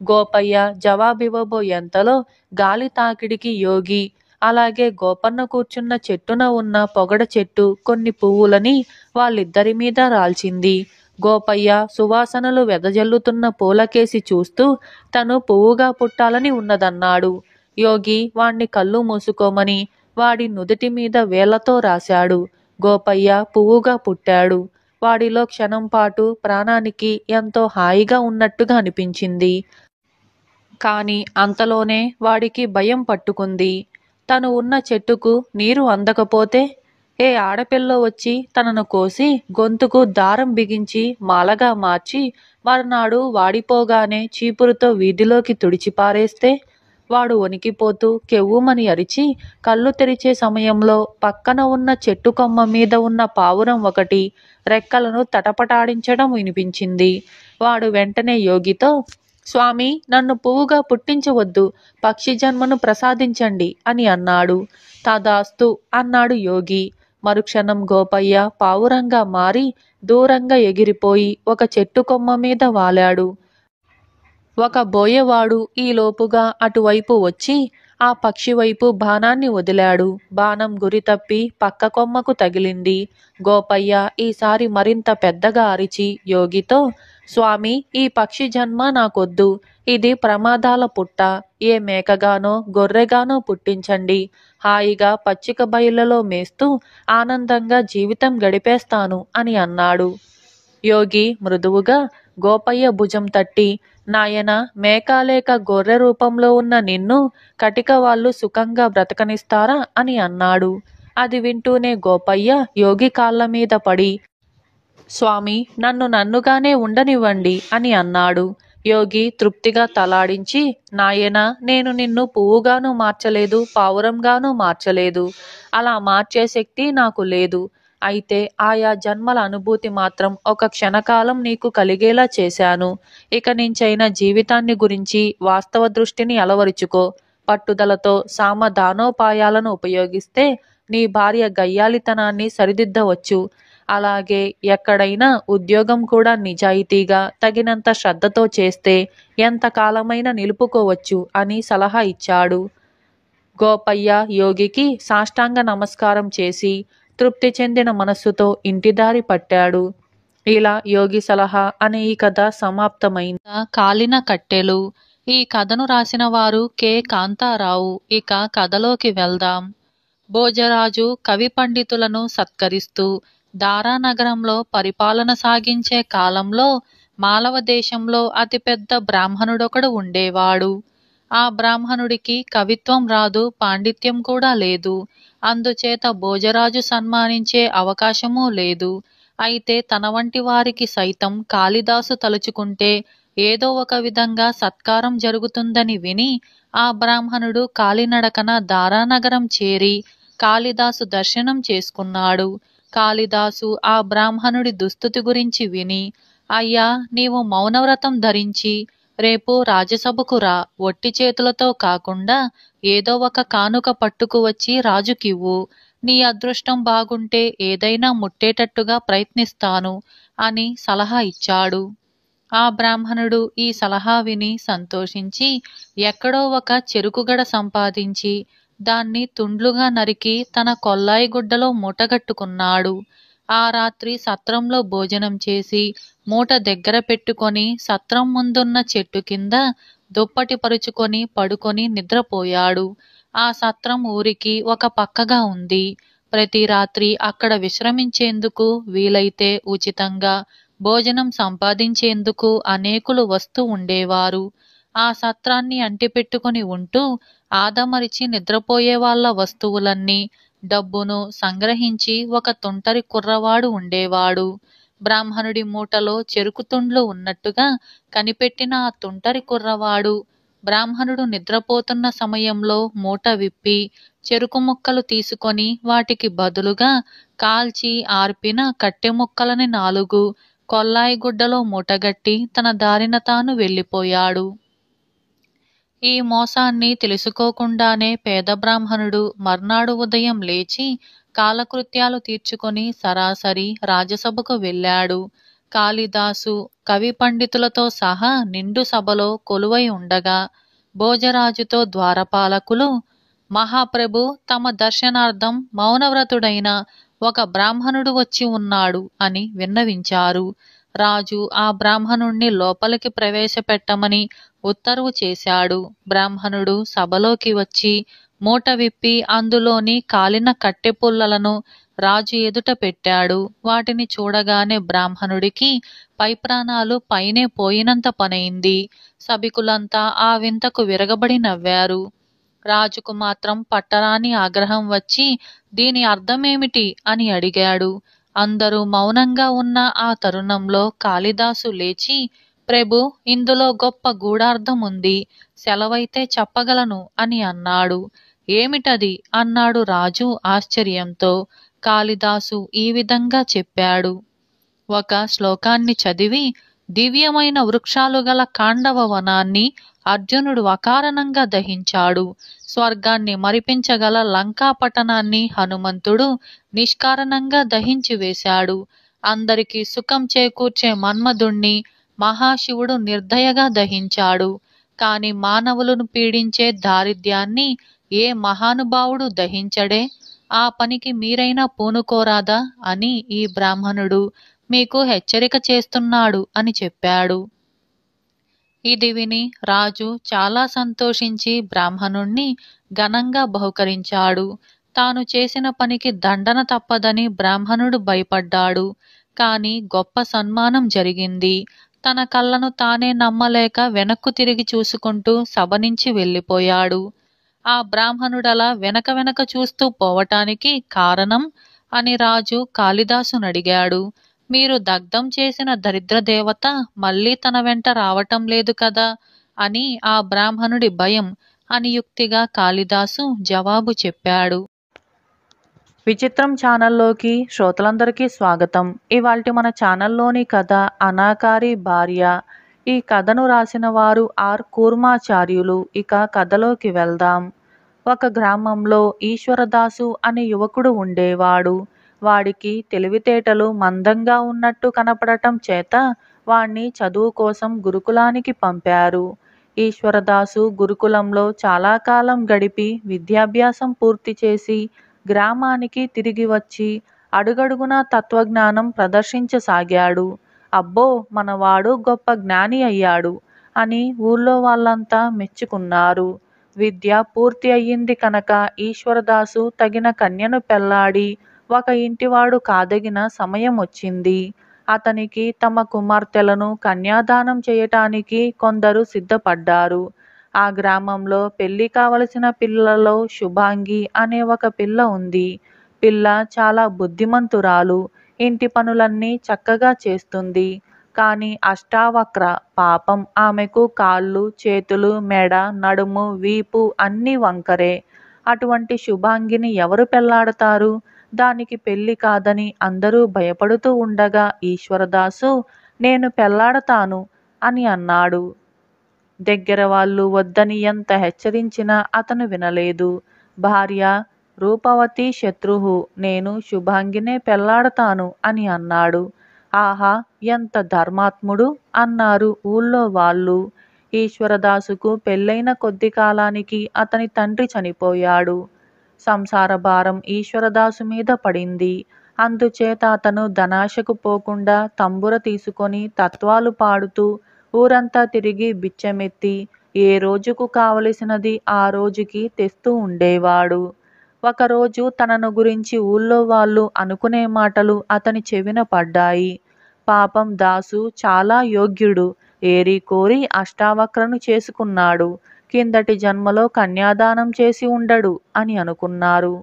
గోపయ్య జవాబివ్వబోయేంతలో గాలి తాకిడికి యోగి, అలాగే గోపన్న కూర్చున్న చెట్టున ఉన్న పొగడ చెట్టు కొన్ని పువ్వులని వాళ్ళిద్దరి మీద రాల్చింది. గోపయ్య సువాసనలు వెదజల్లుతున్న పూలకేసి చూస్తూ తను పువ్వుగా పుట్టాలని ఉన్నదన్నాడు. యోగి వాణ్ణి కళ్ళు మూసుకోమని వాడి నుదుటి మీద వేళ్లతో రాశాడు. గోపయ్య పువ్వుగా పుట్టాడు. వాడిలో క్షణం పాటు ప్రాణానికి ఎంతో హాయిగా ఉన్నట్టుగా అనిపించింది. కాని అంతలోనే వాడికి భయం పట్టుకుంది. తను ఉన్న చెట్టుకు నీరు అందకపోతే ఏ ఆడపిల్లో వచ్చి తనను కోసి గొంతుకు దారం బిగించి మాలగా మార్చి మర్నాడు వాడిపోగానే చీపురుతో వీధిలోకి తుడిచిపారేస్తే వాడు వణికిపోతూ కెవ్వుమని అరిచి కళ్ళు తెరిచే సమయంలో పక్కన ఉన్న చెట్టు కొమ్మ మీద ఉన్న పావురం ఒకటి రెక్కలను తటపటాడించడం వినిపించింది. వాడు వెంటనే యోగితో, స్వామి, నన్ను పువ్వుగా పుట్టించవద్దు, పక్షి జన్మను ప్రసాదించండి అని అన్నాడు. తదాస్తు అన్నాడు యోగి. మరుక్షణం గోపయ్య పావురంగా మారి దూరంగా ఎగిరిపోయి ఒక చెట్టు కొమ్మ మీద వాలాడు. ఒక బోయవాడు ఈలోపుగా అటువైపు వచ్చి ఆ పక్షి వైపు బాణాన్ని వదిలాడు. బాణం గురి తప్పి పక్క కొమ్మకు తగిలింది. గోపయ్య ఈసారి మరింత పెద్దగా అరిచి యోగితో, స్వామి, ఈ పక్షి జన్మ నాకొద్దు. ఇది ప్రమాదాల పుట్ట. ఏ మేకగానో గొర్రెగానో పుట్టించండి. హాయిగా పచ్చిక బయళ్లలో మేస్తూ ఆనందంగా జీవితం గడిపేస్తాను అని అన్నాడు. యోగి మృదువుగా గోపయ్య భుజం తట్టి, నాయనా, మేక లేక గొర్రె రూపంలో ఉన్న నిన్ను కటిక వాళ్ళు సుఖంగా బ్రతకనిస్తారా అని అన్నాడు. అది వింటూనే గోపయ్య యోగి కాళ్ళ మీద పడి, స్వామి, నన్ను నన్నుగానే ఉండనివ్వండి అని అన్నాడు. యోగి తృప్తిగా తలాడించి, నాయనా, నేను నిన్ను పువ్వుగాను మార్చలేదు, పావురంగాను మార్చలేదు. అలా మార్చే శక్తి నాకు లేదు. అయితే ఆయా జన్మల అనుభూతి మాత్రం ఒక క్షణకాలం నీకు కలిగేలా చేశాను. ఇక నుంచైనా జీవితాన్ని గురించి వాస్తవ దృష్టిని అలవరుచుకో. పట్టుదలతో సామధానోపాయాలను ఉపయోగిస్తే నీ భార్య గయ్యాళితనాన్ని సరిదిద్దవచ్చు. అలాగే ఎక్కడైనా ఉద్యోగం కూడా నిజాయితీగా తగినంత శ్రద్ధతో చేస్తే ఎంతకాలమైనా నిలుపుకోవచ్చు అని సలహా ఇచ్చాడు. గోపయ్య యోగికి సాష్టాంగ నమస్కారం చేసి తృప్తి చెందిన మనస్సుతో ఇంటిదారి పట్టాడు. ఇలా యోగి సలహా అనే ఈ కథ సమాప్తమైంది. కాలిన కట్టెలు. ఈ కథను రాసిన వారు కె కాంతారావు. ఇక కథలోకి వెళ్దాం. భోజరాజు కవి పండితులను సత్కరిస్తూ దారానగరంలో పరిపాలన సాగించే కాలంలో మాలవ దేశంలో అతిపెద్ద బ్రాహ్మణుడొకడు ఉండేవాడు. ఆ బ్రాహ్మణుడికి కవిత్వం రాదు, పాండిత్యం కూడా లేదు. అందుచేత భోజరాజు సన్మానించే అవకాశమూ లేదు. అయితే తన వంటి వారికి సైతం కాళిదాసు తలుచుకుంటే ఏదో ఒక విధంగా సత్కారం జరుగుతుందని విని ఆ బ్రాహ్మణుడు కాలినడకన దారానగరం చేరి కాళిదాసు దర్శనం చేసుకున్నాడు. కాళిదాసు ఆ బ్రాహ్మణుడి దుస్థితి గురించి విని, అయ్యా, నీవు మౌనవ్రతం ధరించి రేపు రాజసభకు రా. ఒట్టి చేతులతో కాకుండా ఏదో ఒక కానుక పట్టుకు వచ్చి రాజుకివ్వు. నీ అదృష్టం బాగుంటే ఏదైనా ముట్టేటట్టుగా ప్రయత్నిస్తాను అని సలహా ఇచ్చాడు. ఆ బ్రాహ్మణుడు ఈ సలహా విని సంతోషించి ఎక్కడో ఒక చెరుకుగడ సంపాదించి దాన్ని తుండ్లుగా నరికి తన కొల్లాయి గుడ్డలో మూటగట్టుకున్నాడు. ఆ రాత్రి సత్రంలో భోజనం చేసి మూట దగ్గర పెట్టుకొని సత్రం ముందున్న చెట్టు కింద దుప్పటి పరుచుకొని పడుకొని నిద్రపోయాడు. ఆ సత్రం ఊరికి ఒక పక్కగా ఉంది. ప్రతి రాత్రి అక్కడ విశ్రమించేందుకు, వీలైతే ఉచితంగా భోజనం సంపాదించేందుకు అనేకులు వస్తూ ఉండేవారు. ఆ సత్రాన్ని అంటిపెట్టుకుని ఉంటూ ఆదమరిచి నిద్రపోయే వాళ్ళ వస్తువులన్నీ, డబ్బును సంగ్రహించి ఒక తుంటరి కుర్రవాడు ఉండేవాడు. బ్రాహ్మణుడి మూటలో చెరుకు తుండ్లు ఉన్నట్టుగా కనిపెట్టిన ఆ తుంటరి కుర్రవాడు బ్రాహ్మణుడు నిద్రపోతున్న సమయంలో మూట విప్పి చెరుకు ముక్కలు తీసుకొని వాటికి బదులుగా కాల్చి ఆర్పిన కట్టె ముక్కలని 4 కొల్లాయి గుడ్డలో మూటగట్టి తన దారిన తాను వెళ్ళిపోయాడు. ఈ మోసాన్ని తెలుసుకోకుండానే పేద బ్రాహ్మణుడు మర్నాడు ఉదయం లేచి కాలకృత్యాలు తీర్చుకొని సరాసరి రాజసభకు వెళ్ళాడు. కాళిదాసు కవి పండితులతో సహా నిండు సభలో కొలువై ఉండగా భోజరాజుతో ద్వారపాలకులు, మహాప్రభు, తమ దర్శనార్థం మౌనవ్రతుడైన ఒక బ్రాహ్మణుడు వచ్చి ఉన్నాడు అని విన్నవించారు. రాజు ఆ బ్రాహ్మణుణ్ణి లోపలికి ప్రవేశపెట్టమని ఉత్తర్వు చేశాడు. బ్రాహ్మణుడు సభలోకి వచ్చి మూట విప్పి అందులోని కాలిన కట్టె పుల్లలను రాజు ఎదుట పెట్టాడు. వాటిని చూడగానే బ్రాహ్మణుడికి పై ప్రాణాలు పైనే పోయినంత పనైంది. సభికులంతా ఆ వింతకు విరగబడి నవ్వారు. రాజుకు మాత్రం పట్టరాని ఆగ్రహం వచ్చి దీని అర్థమేమిటి అని అడిగాడు. అందరూ మౌనంగా ఉన్న ఆ తరుణంలో కాళిదాసు లేచి, ప్రభు, ఇందులో గొప్ప గూఢార్థం ఉంది, సెలవైతే చెప్పగలను అని అన్నాడు. ఏమిటది అన్నాడు రాజు ఆశ్చర్యంతో. కాళిదాసు ఈ విధంగా చెప్పాడు. ఒక శ్లోకాన్ని చదివి, దివ్యమైన వృక్షాలు గల కాండవ వనాన్ని అర్జునుడు అకారణంగా దహించాడు. స్వర్గాన్ని మరిపించగల లంకా పట్టణాన్ని హనుమంతుడు నిష్కారణంగా దహించి వేశాడు. అందరికీ సుఖం చేకూర్చే మన్మధుణ్ణి మహాశివుడు నిర్దయగా దహించాడు. కాని మానవులను పీడించే దారిద్ర్యాన్ని ఏ మహానుభావుడు దహించడే? ఆ పనికి మీరైనా పూనుకోరాదా అని ఈ బ్రాహ్మణుడు మీకు హెచ్చరిక చేస్తున్నాడు అని చెప్పాడు. ఇది విని రాజు చాలా సంతోషించి బ్రాహ్మణుణ్ణి ఘనంగా బహుకరించాడు. తాను చేసిన పనికి దండన తప్పదని బ్రాహ్మణుడు భయపడ్డాడు. కాని గొప్ప సన్మానం జరిగింది. తన కళ్ళను తానే నమ్మలేక వెనక్కు తిరిగి చూసుకుంటూ సభ నుంచి వెళ్ళిపోయాడు. ఆ బ్రాహ్మణుడలా వెనక వెనక చూస్తూ పోవటానికి కారణం అని రాజు కాళిదాసునడిగాడు. మీరు దగ్ధం చేసిన దరిద్ర దేవత మళ్ళీ తన వెంట రావటం లేదు కదా అని ఆ బ్రాహ్మణుడి భయం అని యుక్తిగా కాళిదాసు జవాబు చెప్పాడు. విచిత్రం ఛానల్లోకి శ్రోతలందరికీ స్వాగతం. ఇవాల్టి మన ఛానల్లోని కథ అనాకారి భార్య. ఈ కథను రాసిన వారు ఆర్ కూర్మాచార్యులు. ఇక కథలోకి వెళ్దాం. ఒక గ్రామంలో ఈశ్వరదాసు అనే యువకుడు ఉండేవాడు. వాడికి తెలివితేటలు మందంగా ఉన్నట్టు కనపడటం చేత వాణ్ణి చదువు కోసం గురుకులానికి పంపారు. ఈశ్వరదాసు గురుకులంలో చాలా కాలం గడిపి విద్యాభ్యాసం పూర్తి చేసి గ్రామానికి తిరిగి వచ్చి అడుగడుగునా తత్వజ్ఞానం ప్రదర్శించసాగాడు. అబ్బో, మనవాడు గొప్ప జ్ఞాని అయ్యాడు అని ఊళ్ళో వాళ్ళంతా మెచ్చుకున్నారు. విద్య పూర్తి అయ్యింది కనుక ఈశ్వరదాసు తగిన కన్యను పెళ్లాడి ఒక ఇంటివాడు కాదగిన సమయం వచ్చింది. అతనికి తమ కుమార్తెలను కన్యాదానం చేయటానికి కొందరు సిద్ధపడ్డారు. ఆ గ్రామంలో పెళ్లి కావలసిన పిల్లలో శుభాంగి అనే ఒక పిల్ల ఉంది. పిల్ల చాలా బుద్ధిమంతురాలు, ఇంటి పనులన్నీ చక్కగా చేస్తుంది. కానీ అష్టావక్ర, పాపం ఆమెకు కాళ్ళు, చేతులు, మెడ, నడుము, వీపు అన్నీ వంకరే. అటువంటి శుభాంగిని ఎవరు పెళ్లాడతారు? దానికి పెళ్లి కాదని అందరూ భయపడుతూ ఉండగా ఈశ్వరదాసు నేను పెళ్లాడతాను అని అన్నాడు. దగ్గర వాళ్ళు వద్దని ఎంత హెచ్చరించినా అతను వినలేదు. భార్య రూపవతి శత్రుహు, నేను శుభాంగినే పెళ్లాడతాను అని అన్నాడు. ఆహా, ఎంత ధర్మాత్ముడు అన్నారు ఊళ్ళో వాళ్ళు. ఈశ్వరదాసుకు పెళ్ళైన కొద్ది కాలానికి అతని తండ్రి చనిపోయాడు. సంసార భారం ఈశ్వరదాసు మీద పడింది. అందుచేత అతను ధనాశకు పోకుండా తంబుర తీసుకొని తత్వాలు పాడుతూ ఊరంతా తిరిగి బిచ్చమెత్తి ఏ రోజుకు కావలసినది ఆ రోజుకి తెస్తూ ఉండేవాడు. ఒకరోజు తనను గురించి ఊళ్ళో వాళ్ళు అనుకునే మాటలు అతని చెవిన పడ్డాయి. పాపం దాసు చాలా యోగ్యుడు, ఏరి కోరి అష్టావక్రను చేసుకున్నాడు, కిందటి జన్మలో కన్యాదానం చేసి ఉండడు అని అనుకున్నారు.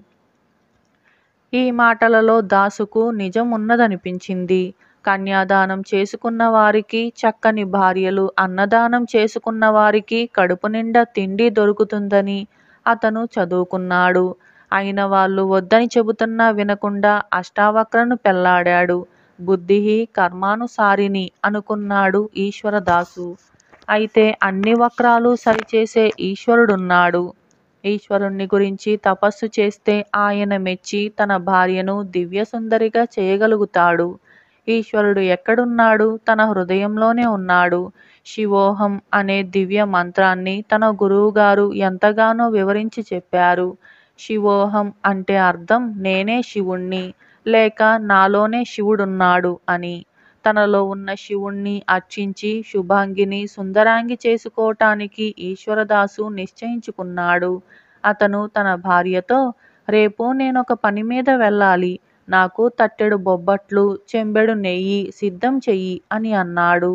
ఈ మాటలలో దాసుకు నిజం ఉన్నదనిపించింది. కన్యాదానం చేసుకున్న వారికి చక్కని భార్యలు, అన్నదానం చేసుకున్న వారికి కడుపు నిండా తిండి దొరుకుతుందని అతను చదువుకున్నాడు. అయిన వాళ్ళు వద్దని చెబుతున్నా వినకుండా అష్టావక్రను పెళ్లాడాడు. బుద్ధి కర్మానుసారిని అనుకున్నాడు ఈశ్వరదాసు. అయితే అన్ని వక్రాలు సరిచేసే ఈశ్వరుడున్నాడు. ఈశ్వరుణ్ణి గురించి తపస్సు చేస్తే ఆయన మెచ్చి తన భార్యను దివ్యసుందరిగా చేయగలుగుతాడు. ఈశ్వరుడు ఎక్కడున్నాడు? తన హృదయంలోనే ఉన్నాడు. శివోహం అనే దివ్య మంత్రాన్ని తన గురువుగారు ఎంతగానో వివరించి చెప్పారు. శివోహం అంటే అర్థం నేనే శివుణ్ణి, లేక నాలోనే శివుడున్నాడు అని. తనలో ఉన్న శివుణ్ణి అర్చించి శుభాంగిని సుందరాంగి చేసుకోవటానికి ఈశ్వరదాసు నిశ్చయించుకున్నాడు. అతను తన భార్యతో, రేపు నేనొక పని మీద వెళ్ళాలి, నాకు తట్టెడు బొబ్బట్లు, చెంబెడు నెయ్యి సిద్ధం చెయ్యి అని అన్నాడు.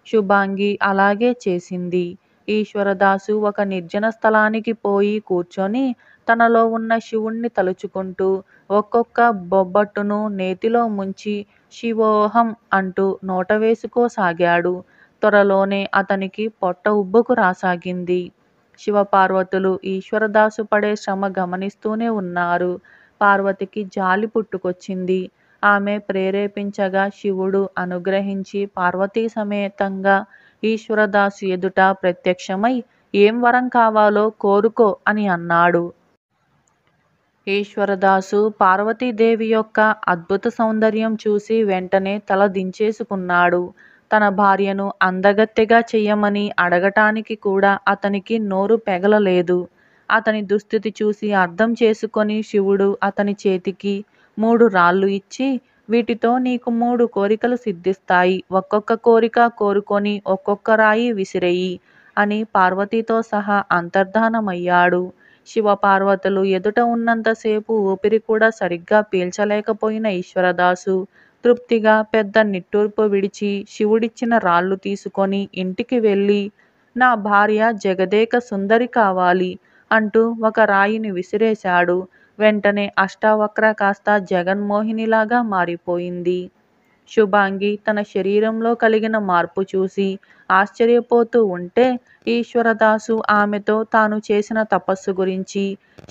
శుభాంగి అలాగే చేసింది. ఈశ్వరదాసు ఒక నిర్జన స్థలానికి పోయి కూర్చొని తనలో ఉన్న శివుణ్ణి తలుచుకుంటూ ఒక్కొక్క బొబ్బట్టును నేతిలో ముంచి శివోహం అంటూ నోట వేసుకోసాగాడు. త్వరలోనే అతనికి పొట్ట ఉబ్బుకు రాసాగింది. శివపార్వతులు ఈశ్వరదాసు పడే శ్రమ గమనిస్తూనే ఉన్నారు. పార్వతికి జాలి పుట్టుకొచ్చింది. ఆమె ప్రేరేపించగా శివుడు అనుగ్రహించి పార్వతీ సమేతంగా ఈశ్వరదాసు ఎదుట ప్రత్యక్షమై ఏం వరం కావాలో కోరుకో అని అన్నాడు. ఈశ్వరదాసు పార్వతీదేవి యొక్క అద్భుత సౌందర్యం చూసి వెంటనే తల దించేసుకున్నాడు. తన భార్యను అందగత్తెగా చెయ్యమని అడగటానికి కూడా అతనికి నోరు పెగలలేదు. అతని దుస్థితి చూసి అర్థం చేసుకొని శివుడు అతని చేతికి 3 రాళ్ళు ఇచ్చి, వీటితో నీకు 3 కోరికలు సిద్ధిస్తాయి, ఒక్కొక్క కోరిక కోరుకొని ఒక్కొక్క రాయి విసిరెయ్యి అని పార్వతీతో సహా అంతర్ధానమయ్యాడు. శివపార్వతులు ఎదుట ఉన్నంతసేపు ఊపిరి కూడా సరిగ్గా పీల్చలేకపోయిన ఈశ్వరదాసు తృప్తిగా పెద్ద నిట్టూర్పు విడిచి శివుడిచ్చిన రాళ్ళు తీసుకొని ఇంటికి వెళ్ళి, నా భార్య జగదేక సుందరి కావాలి అంటూ ఒక రాయిని విసిరేశాడు. వెంటనే అష్టావక్ర కాస్త జగన్మోహినిలాగా మారిపోయింది. శుభాంగి తన శరీరంలో కలిగిన మార్పు చూసి ఆశ్చర్యపోతూ ఉంటే, ఈశ్వరదాసు ఆమెతో తాను చేసిన తపస్సు గురించి,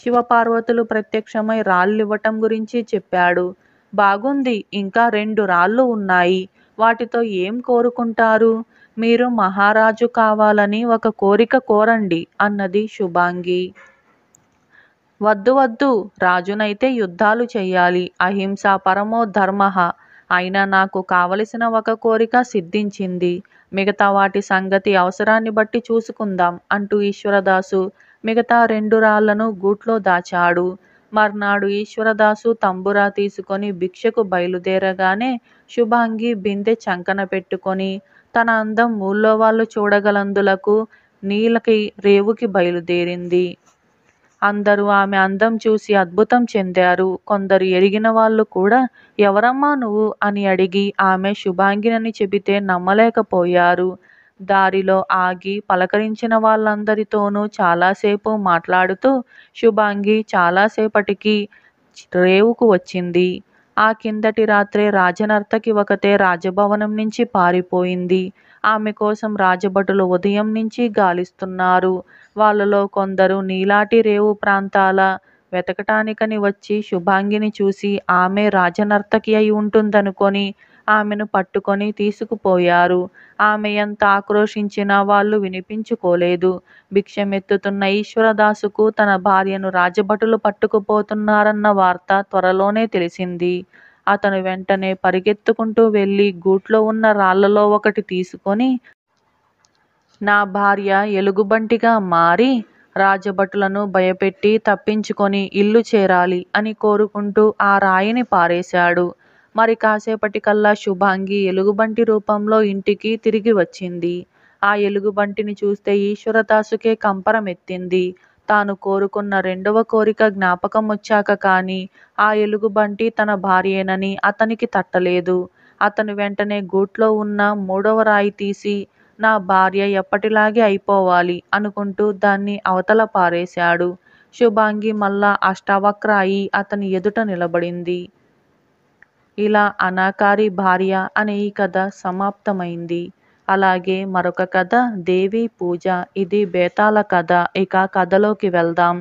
శివపార్వతులు ప్రత్యక్షమై రాళ్ళివ్వటం గురించి చెప్పాడు. బాగుంది, ఇంకా 2 రాళ్ళు ఉన్నాయి. వాటితో ఏం కోరుకుంటారు? మీరు మహారాజు కావాలని ఒక కోరిక కోరండి అన్నది శుభాంగి. వద్దు వద్దు, రాజునైతే యుద్ధాలు చెయ్యాలి. అహింసా పరమో ధర్మః. అయినా నాకు కావలసిన ఒక కోరిక సిద్ధించింది. మిగతా వాటి సంగతి అవసరాన్ని బట్టి చూసుకుందాం అంటూ ఈశ్వరదాసు మిగతా 2 రాళ్లను గూట్లో దాచాడు. మర్నాడు ఈశ్వరదాసు తంబురా తీసుకొని భిక్షకు బయలుదేరగానే శుభాంగి బిందె చంకన పెట్టుకొని తన అందం ఊళ్ళో వాళ్ళు చూడగలందులకు నీలకి రేవుకి బయలుదేరింది. అందరూ ఆమె అందం చూసి అద్భుతం చెందారు. కొందరు ఎరిగిన వాళ్ళు కూడా ఎవరమ్మా నువ్వు అని అడిగి ఆమె శుభాంగినని చెబితే నమ్మలేకపోయారు. దారిలో ఆగి పలకరించిన వాళ్ళందరితోనూ చాలాసేపు మాట్లాడుతూ శుభాంగి చాలాసేపటికి రేవుకు వచ్చింది. ఆ కిందటి రాత్రే రాజనర్తకి ఒకతే రాజభవనం నుంచి పారిపోయింది. ఆమె కోసం రాజభటులు ఉదయం నుంచి గాలిస్తున్నారు. వాళ్ళలో కొందరు నీలాటి రేవు ప్రాంతాల వెతకటానికని వచ్చి శుభాంగిని చూసి ఆమె రాజనర్తకి అయి ఉంటుందనుకొని ఆమెను పట్టుకొని తీసుకుపోయారు. ఆమె ఎంత ఆక్రోశించినా వాళ్ళు వినిపించుకోలేదు. భిక్షమెత్తుతున్న ఈశ్వరదాసుకు తన భార్యను రాజభటులు పట్టుకుపోతున్నారన్న వార్త త్వరలోనే తెలిసింది. అతను వెంటనే పరిగెత్తుకుంటూ వెళ్ళి గూట్లో ఉన్న రాళ్లలో ఒకటి తీసుకొని, నా భార్య ఎలుగుబంటిగా మారి రాజభటులను భయపెట్టి తప్పించుకొని ఇల్లు చేరాలి అని కోరుకుంటూ ఆ రాయిని పారేశాడు. మరి కాసేపటికల్లా శుభాంగి ఎలుగుబంటి రూపంలో ఇంటికి తిరిగి వచ్చింది. ఆ ఎలుగుబంటిని చూస్తే ఈశ్వరదాసుకే కంపరమెత్తింది. తాను కోరుకున్న 2వ కోరిక జ్ఞాపకం వచ్చాక కానీ ఆ ఎలుగుబంటి తన భార్యేనని అతనికి తట్టలేదు. అతను వెంటనే గూట్లో ఉన్న 3వ రాయి తీసి, నా భార్య ఎప్పటిలాగే అయిపోవాలి అనుకుంటూ దాన్ని అవతల పారేశాడు. శుభాంగి మళ్ళా అష్టావక్ర అయి అతని ఎదుట నిలబడింది. ఇలా అనాకారి భార్య అనే ఈ కథ సమాప్తమైంది. అలాగే మరొక కథ దేవి పూజ. ఇది బేతాళ కథ. ఇక కథలోకి వెళ్దాం.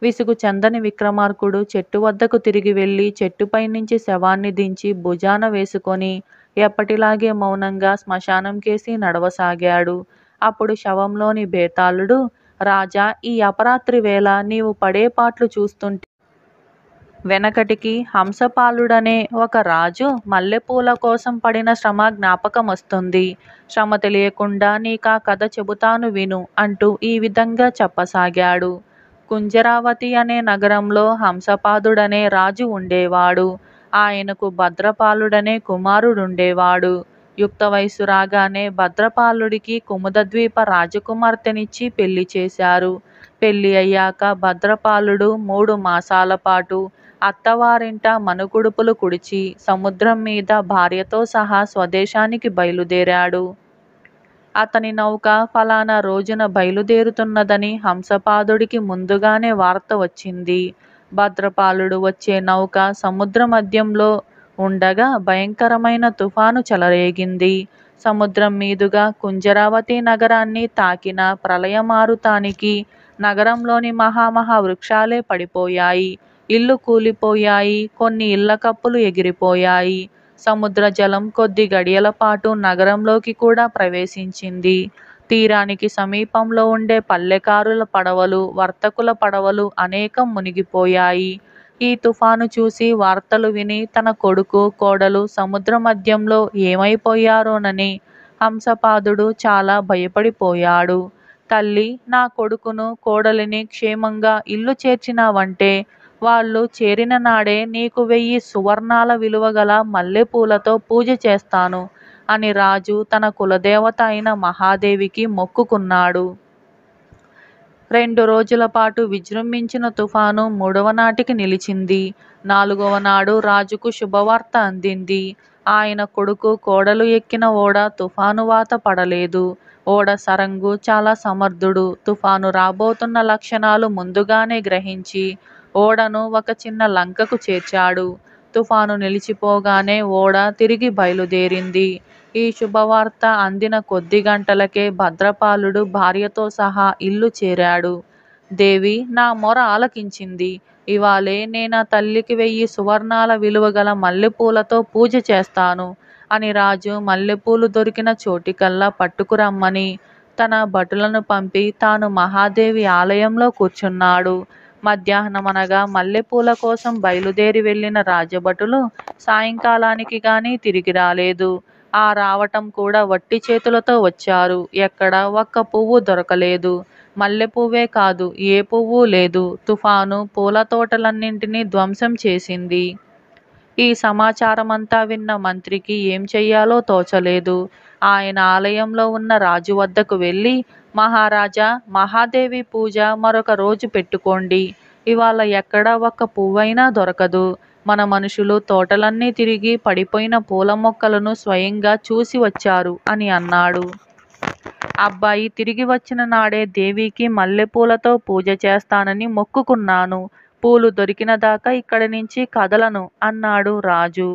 విసుగు చెందని విక్రమార్కుడు చెట్టు వద్దకు తిరిగి వెళ్ళి చెట్టుపై నుంచి శవాన్ని దించి భుజాన వేసుకొని ఎప్పటిలాగే మౌనంగా శ్మశానం కేసి నడవసాగాడు. అప్పుడు శవంలోని బేతాళుడు, రాజా, ఈ అపరాత్రి వేళ నీవు పడే పాట్లు చూస్తుంటే వెనకటికి హంసపాలుడనే ఒక రాజు మల్లెపూల కోసం పడిన శ్రమ జ్ఞాపకమొస్తుంది. శ్రమ తెలియకుండా నీకా కథ చెబుతాను విను అంటూ ఈ విధంగా చెప్పసాగాడు. కుంజరావతి అనే నగరంలో హంసపాదుడనే రాజు ఉండేవాడు. ఆయనకు భద్రపాలుడనే కుమారుడుండేవాడు. యుక్త వయస్సు రాగానే భద్రపాలుడికి కుముదద్వీప రాజకుమార్తెనిచ్చి పెళ్లి చేశారు. పెళ్లి అయ్యాక భద్రపాలుడు 3 మాసాల పాటు అత్తవారింట మనుకుడుపులు కుడిచి సముద్రం మీద భార్యతో సహా స్వదేశానికి బయలుదేరాడు. అతని నౌక ఫలానా రోజున బయలుదేరుతున్నదని హంసపాదుడికి ముందుగానే వార్త వచ్చింది. భద్రపాలుడు వచ్చే నౌక సముద్ర మధ్యంలో ఉండగా భయంకరమైన తుఫాను చెలరేగింది. సముద్రం మీదుగా కుంజరావతి నగరాన్ని తాకిన ప్రళయమారుతానికి నగరంలోని మహామహా వృక్షాలే పడిపోయాయి. ఇళ్ళు కూలిపోయాయి. కొన్ని ఇళ్ల కప్పులు ఎగిరిపోయాయి. సముద్ర జలం కొద్ది గడియల పాటు నగరంలోకి కూడా ప్రవేశించింది. తీరానికి సమీపంలో ఉండే పల్లెకారుల పడవలు, వర్తకుల పడవలు అనేకం మునిగిపోయాయి. ఈ తుఫాను చూసి వార్తలు విని తన కొడుకు, కోడలు సముద్ర మధ్యంలో ఏమైపోయారోనని హంసపాదుడు చాలా భయపడిపోయాడు. తల్లి, నా కొడుకును, కోడలిని క్షేమంగా ఇల్లు చేర్చినావంటే వాళ్ళు చేరిన నాడే నీకు 1000 సువర్ణాల విలువగల మల్లెపూలతో పూజ చేస్తాను అని రాజు తన కులదేవత అయిన మహాదేవికి మొక్కుకున్నాడు. 2 రోజుల పాటు విజృంభించిన తుఫాను 3వ నాటికి నిలిచింది. 4వ నాడు రాజుకు శుభవార్త అందింది. ఆయన కొడుకు కోడలు ఎక్కిన ఓడ తుఫాను వాత పడలేదు. ఓడ సరంగు చాలా సమర్థుడు. తుఫాను రాబోతున్న లక్షణాలు ముందుగానే గ్రహించి ఓడను ఒక చిన్న లంకకు చేర్చాడు. తుఫాను నిలిచిపోగానే ఓడ తిరిగి బయలుదేరింది. ఈ శుభవార్త అందిన కొద్ది గంటలకే భద్రపాలుడు భార్యతో సహా ఇల్లు చేరాడు. దేవి నా మొర ఆలకించింది. ఇవాళే నేనా తల్లికి 1000 సువర్ణాల విలువగల మల్లెపూలతో పూజ చేస్తాను అని రాజు మల్లెపూలు దొరికిన చోటికల్లా పట్టుకురమ్మని తన భటులను పంపి తాను మహాదేవి ఆలయంలో కూర్చున్నాడు. మధ్యాహ్నమనగా మల్లెపూల కోసం బయలుదేరి వెళ్ళిన రాజభటులు సాయంకాలానికి గాని తిరిగి రాలేదు. ఆ రావటం కూడా వట్టి చేతులతో వచ్చారు. ఎక్కడ ఒక్క పువ్వు దొరకలేదు. మల్లెపువ్వే కాదు, ఏ పువ్వు లేదు. తుఫాను పూల తోటలన్నింటినీ ధ్వంసం చేసింది. ఈ సమాచారమంతా విన్న మంత్రికి ఏం చెయ్యాలో తోచలేదు. ఆయన ఆలయంలో ఉన్న రాజు వద్దకు వెళ్ళి, మహారాజా, మహాదేవి పూజ మరొక రోజు పెట్టుకోండి. ఇవాళ ఎక్కడా ఒక్క పువ్వైనా దొరకదు. మన మనుషులు తోటలన్నీ తిరిగి పడిపోయిన పూల మొక్కలను స్వయంగా చూసి వచ్చారు అని అన్నాడు. అబ్బాయి తిరిగి వచ్చిన నాడే దేవికి మల్లెపూలతో పూజ చేస్తానని మొక్కుకున్నాను. పూలు దొరికిన దాకా ఇక్కడి నుంచి కదలను అన్నాడు రాజు.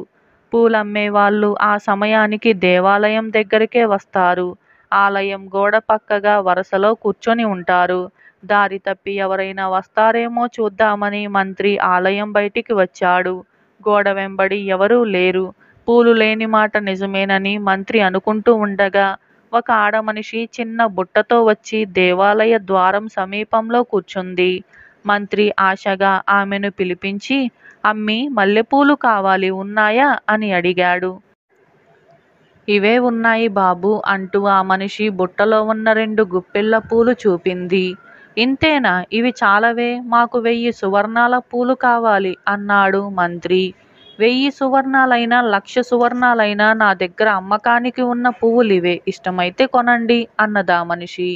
పూలమ్మేవాళ్ళు ఆ సమయానికి దేవాలయం దగ్గరికే వస్తారు. ఆలయం గోడ పక్కగా వరుసలో కూర్చొని ఉంటారు. దారి తప్పి ఎవరైనా వస్తారేమో చూద్దామని మంత్రి ఆలయం బయటికి వచ్చాడు. గోడ వెంబడి ఎవరూ లేరు. పూలు లేని మాట నిజమేనని మంత్రి అనుకుంటూ ఉండగా ఒక ఆడమనిషి చిన్న బుట్టతో వచ్చి దేవాలయ ద్వారం సమీపంలో కూర్చుంది. మంత్రి ఆశగా ఆమెను పిలిపించి, అమ్మీ, మల్లెపూలు కావాలి, ఉన్నాయా అని అడిగాడు. ఇవే ఉన్నాయి బాబూ అంటూ ఆ మనిషి బుట్టలో ఉన్న 2 గుప్పెళ్ళ పూలు చూపింది. ఇంతేనా? ఇవి చాలవే, మాకు 1000 సువర్ణాల పూలు కావాలి అన్నాడు మంత్రి. 1000 సువర్ణాలైనా 1,00,000 సువర్ణాలైనా నా దగ్గర అమ్మకానికి ఉన్న పువ్వులివే, ఇష్టమైతే కొనండి అన్నదా మనిషి.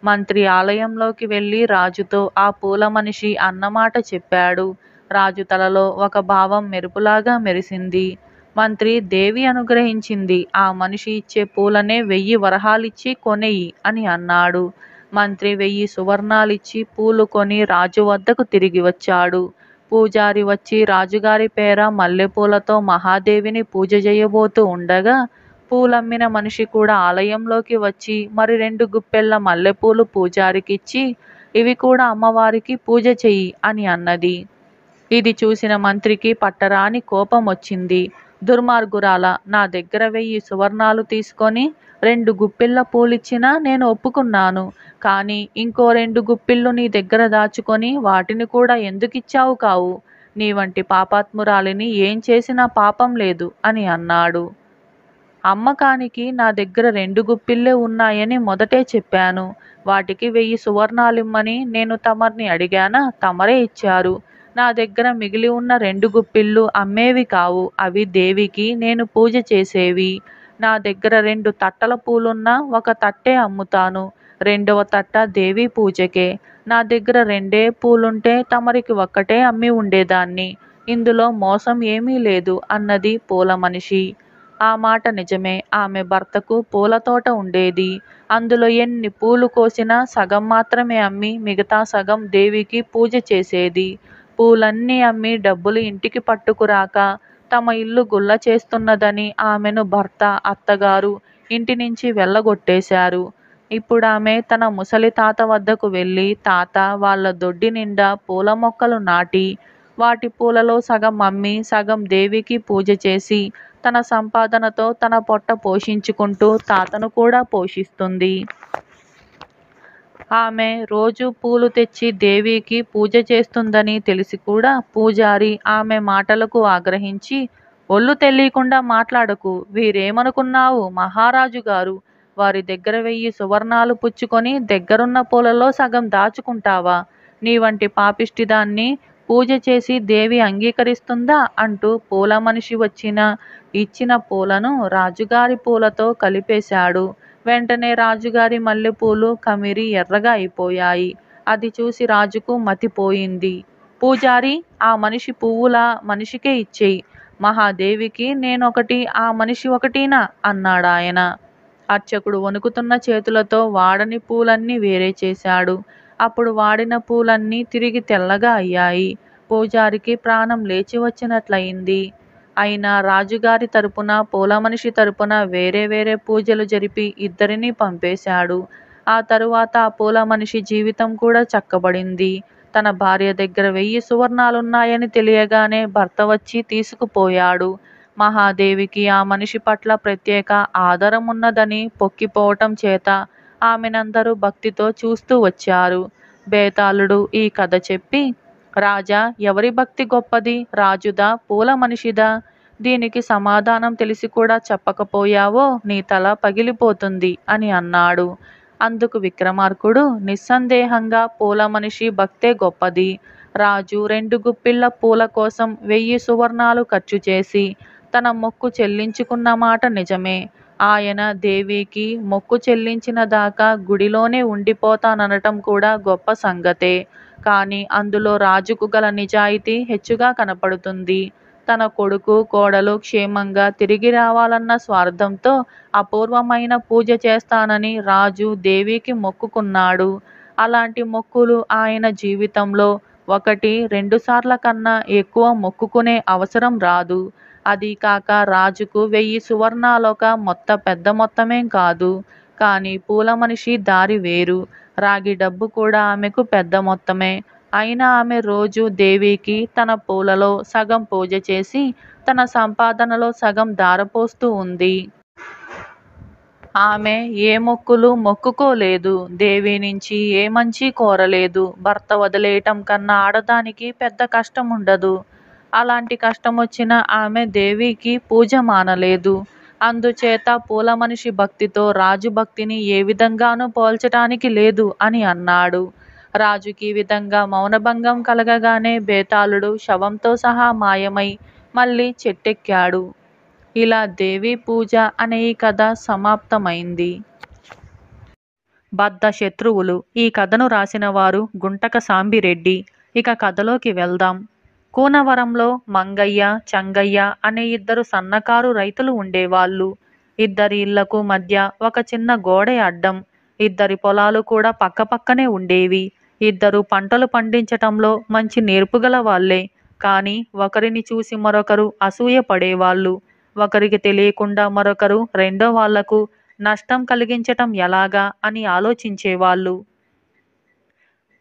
మంత్రి ఆలయంలోకి వెళ్ళి రాజుతో ఆ పూల మనిషి అన్నమాట చెప్పాడు. రాజు తలలో ఒక భావం మెరుపులాగా మెరిసింది. మంత్రి, దేవి అనుగ్రహించింది. ఆ మనిషి ఇచ్చే పూలనే 1000 వరహాలిచ్చి కొనేయి అని అన్నాడు. మంత్రి 1000 సువర్ణాలిచ్చి పూలు కొని రాజు వద్దకు తిరిగి వచ్చాడు. పూజారి వచ్చి రాజుగారి పేర మల్లెపూలతో మహాదేవిని పూజ చేయబోతూ ఉండగా పూలమ్మిన మనిషి కూడా ఆలయంలోకి వచ్చి మరి 2 గుప్పెళ్ళ మల్లెపూలు పూజారికిచ్చి, ఇవి కూడా అమ్మవారికి పూజ చెయ్యి అని అన్నది. ఇది చూసిన మంత్రికి పట్టరాని కోపం వచ్చింది. దుర్మార్గురాల, నా దగ్గర 1000 సువర్ణాలు తీసుకొని 2 గుప్పిళ్ళ పూలిచ్చినా నేను ఒప్పుకున్నాను. కానీ ఇంకో 2 గుప్పిళ్ళు నీ దగ్గర దాచుకొని వాటిని కూడా ఎందుకిచ్చావు కావు? నీ వంటి పాపాత్మురాలిని ఏం చేసినా పాపం లేదు అని అన్నాడు. అమ్మకానికి నా దగ్గర 2 గుప్పిళ్ళే ఉన్నాయని మొదటే చెప్పాను. వాటికి 1000 సువర్ణాలిమ్మని నేను తమర్ని అడిగానా? తమరే ఇచ్చారు. నా దగ్గర మిగిలి ఉన్న 2 గుప్పిళ్ళు అమ్మేవి కావు. అవి దేవికి నేను పూజ చేసేవి. నా దగ్గర 2 తట్టల పూలున్నా ఒక తట్టే అమ్ముతాను. రెండవ తట్ట దేవి పూజకే. నా దగ్గర 2 పూలుంటే తమరికి ఒక్కటే అమ్మి ఉండేదాన్ని. ఇందులో మోసం ఏమీ లేదు అన్నది పూల మనిషి. ఆ మాట నిజమే. ఆమె భర్తకు పూలతోట ఉండేది. అందులో ఎన్ని పూలు కోసినా సగం మాత్రమే అమ్మి మిగతా సగం దేవికి పూజ చేసేది. పూలన్నీ అమ్మి డబ్బులు ఇంటికి పట్టుకురాక తమ ఇల్లు గుల్ల చేస్తున్నదని ఆమెను భర్త, అత్తగారు ఇంటి నుంచి వెళ్ళగొట్టేశారు. ఇప్పుడామె తన ముసలి తాత వద్దకు వెళ్ళి, తాత, వాళ్ళ దొడ్డి నిండా పూల మొక్కలు నాటి వాటి పూలలో సగం అమ్మి సగం దేవికి పూజ చేసి తన సంపాదనతో తన పొట్ట పోషించుకుంటూ తాతను కూడా పోషిస్తుంది. ఆమె రోజు పూలు తెచ్చి దేవికి పూజ చేస్తుందని తెలిసి కూడా పూజారి ఆమె మాటలకు ఆగ్రహించి, ఒళ్ళు తెలియకుండా మాట్లాడకు. వీరేమనుకున్నావు మహారాజు గారు? వారి దగ్గర 1000 సువర్ణాలు పుచ్చుకొని దగ్గరున్న పూలలో సగం దాచుకుంటావా? నీ వంటి పాపిష్టిదాన్ని పూజ చేసి దేవి అంగీకరిస్తుందా అంటూ పూల మనిషి ఇచ్చిన పూలను రాజుగారి పూలతో కలిపేశాడు. వెంటనే రాజుగారి మల్లెపూలు కమిరి ఎర్రగా అయిపోయాయి. అది చూసి రాజుకు మతిపోయింది. పూజారి, ఆ మనిషి పువ్వులా మనిషికే ఇచ్చేయి. మహాదేవికి నేనొకటి, ఆ మనిషి ఒకటినా అన్నాడాయన. అర్చకుడు వణుకుతున్న చేతులతో వాడని పూలన్నీ వేరే చేశాడు. అప్పుడు వాడిన పూలన్నీ తిరిగి తెల్లగా అయ్యాయి. పూజారికి ప్రాణం లేచి వచ్చినట్లయింది. అయినా రాజుగారి తరపున, పూలమనిషి తరపున వేరే వేరే పూజలు జరిపి ఇద్దరినీ పంపేశాడు. ఆ తరువాత ఆ పూలమనిషి జీవితం కూడా చక్కబడింది. తన భార్య దగ్గర 1000 సువర్ణాలున్నాయని తెలియగానే భర్త వచ్చి తీసుకుపోయాడు. మహాదేవికి ఆ మనిషి పట్ల ప్రత్యేక ఆదరం ఉన్నదని పొక్కిపోవటం చేత ఆమెనందరూ భక్తితో చూస్తూ వచ్చారు. బేతాళుడు ఈ కథ చెప్పి, రాజా, ఎవరి భక్తి గొప్పది, రాజుదా, పూల మనిషిదా? దీనికి సమాధానం తెలిసి కూడా చెప్పకపోయావో నీ తల పగిలిపోతుంది అని అన్నాడు. అందుకు విక్రమార్కుడు, నిస్సందేహంగా పూల మనిషి భక్తే గొప్పది. రాజు 2 గుప్పిళ్ళ పూల కోసం 1000 సువర్ణాలు ఖర్చు చేసి తన మొక్కు చెల్లించుకున్న మాట నిజమే. ఆయన దేవికి మొక్కు చెల్లించిన దాకా గుడిలోనే ఉండిపోతాననటం కూడా గొప్ప సంగతే. కానీ అందులో రాజుకు గల నిజాయితీ హెచ్చుగా కనపడుతుంది. తన కొడుకు, కోడలు క్షేమంగా తిరిగి రావాలన్న స్వార్థంతో అపూర్వమైన పూజ చేస్తానని రాజు దేవికి మొక్కుకున్నాడు. అలాంటి మొక్కులు ఆయన జీవితంలో 1, 2 సార్ల కన్నా ఎక్కువ మొక్కుకునే అవసరం రాదు. అదీ కాక రాజుకు 1000 సువర్ణాలొక పెద్ద మొత్తమేం కాదు. కానీ పూల మనిషి దారి వేరు. రాగి డబ్బు కూడా ఆమెకు పెద్ద మొత్తమే. అయినా ఆమె రోజు దేవికి తన పూలలో సగం పూజ చేసి తన సంపాదనలో సగం ధారపోస్తూ ఉంది. ఆమె ఏ మొక్కులు మొక్కుకోలేదు. దేవి నుంచి ఏ మంచి కోరలేదు. భర్త వదిలేయటం కన్నా ఆడదానికి పెద్ద కష్టం ఉండదు. అలాంటి కష్టమొచ్చినా ఆమె దేవికి పూజ మానలేదు. అందుచేత పూల మనిషి భక్తితో రాజు భక్తిని ఏ విధంగానూ పోల్చటానికి లేదు అని అన్నాడు. రాజుకి ఈ విధంగా మౌనభంగం కలగగానే బేతాళుడు శవంతో సహా మాయమై మళ్ళీ చెట్టెక్కాడు. ఇలా దేవి పూజ అనే ఈ కథ సమాప్తమైంది. బద్ధ శత్రువులు. ఈ కథను రాసిన వారు గుంటక సాంబిరెడ్డి. ఇక కథలోకి వెళ్దాం. కూనవరంలో మంగయ్య, చంగయ్య అనే 2 సన్నకారు రైతులు ఉండేవాళ్ళు. ఇద్దరి ఇళ్లకు మధ్య ఒక చిన్న గోడే అడ్డం. ఇద్దరి పొలాలు కూడా పక్కపక్కనే ఉండేవి. ఇద్దరు పంటలు పండించటంలో మంచి నేర్పుగల వాళ్లే. కానీ ఒకరిని చూసి మరొకరు అసూయ పడేవాళ్ళు. ఒకరికి తెలియకుండా మరొకరు రెండో వాళ్లకు నష్టం కలిగించటం ఎలాగా అని ఆలోచించేవాళ్ళు.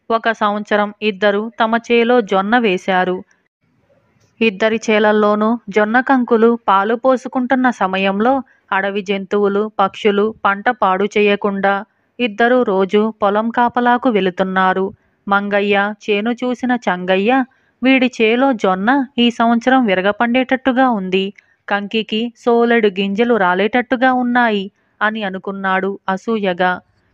ఒక సంవత్సరం ఇద్దరు తమ చేలో జొన్న వేశారు. ఇద్దరి చేలల్లోనూ జొన్న కంకులు పాలు పోసుకుంటున్న సమయంలో అడవి జంతువులు, పక్షులు పంట పాడు చేయకుండా ఇద్దరూ రోజు పొలం కాపలాకు వెళుతున్నారు. మంగయ్య చేను చూసిన చంగయ్య, వీడి చేలో జొన్న ఈ సంవత్సరం విరగపండేటట్టుగా ఉంది, కంకికి సోలెడు గింజలు రాలేటట్టుగా ఉన్నాయి అని అనుకున్నాడు అసూయగా.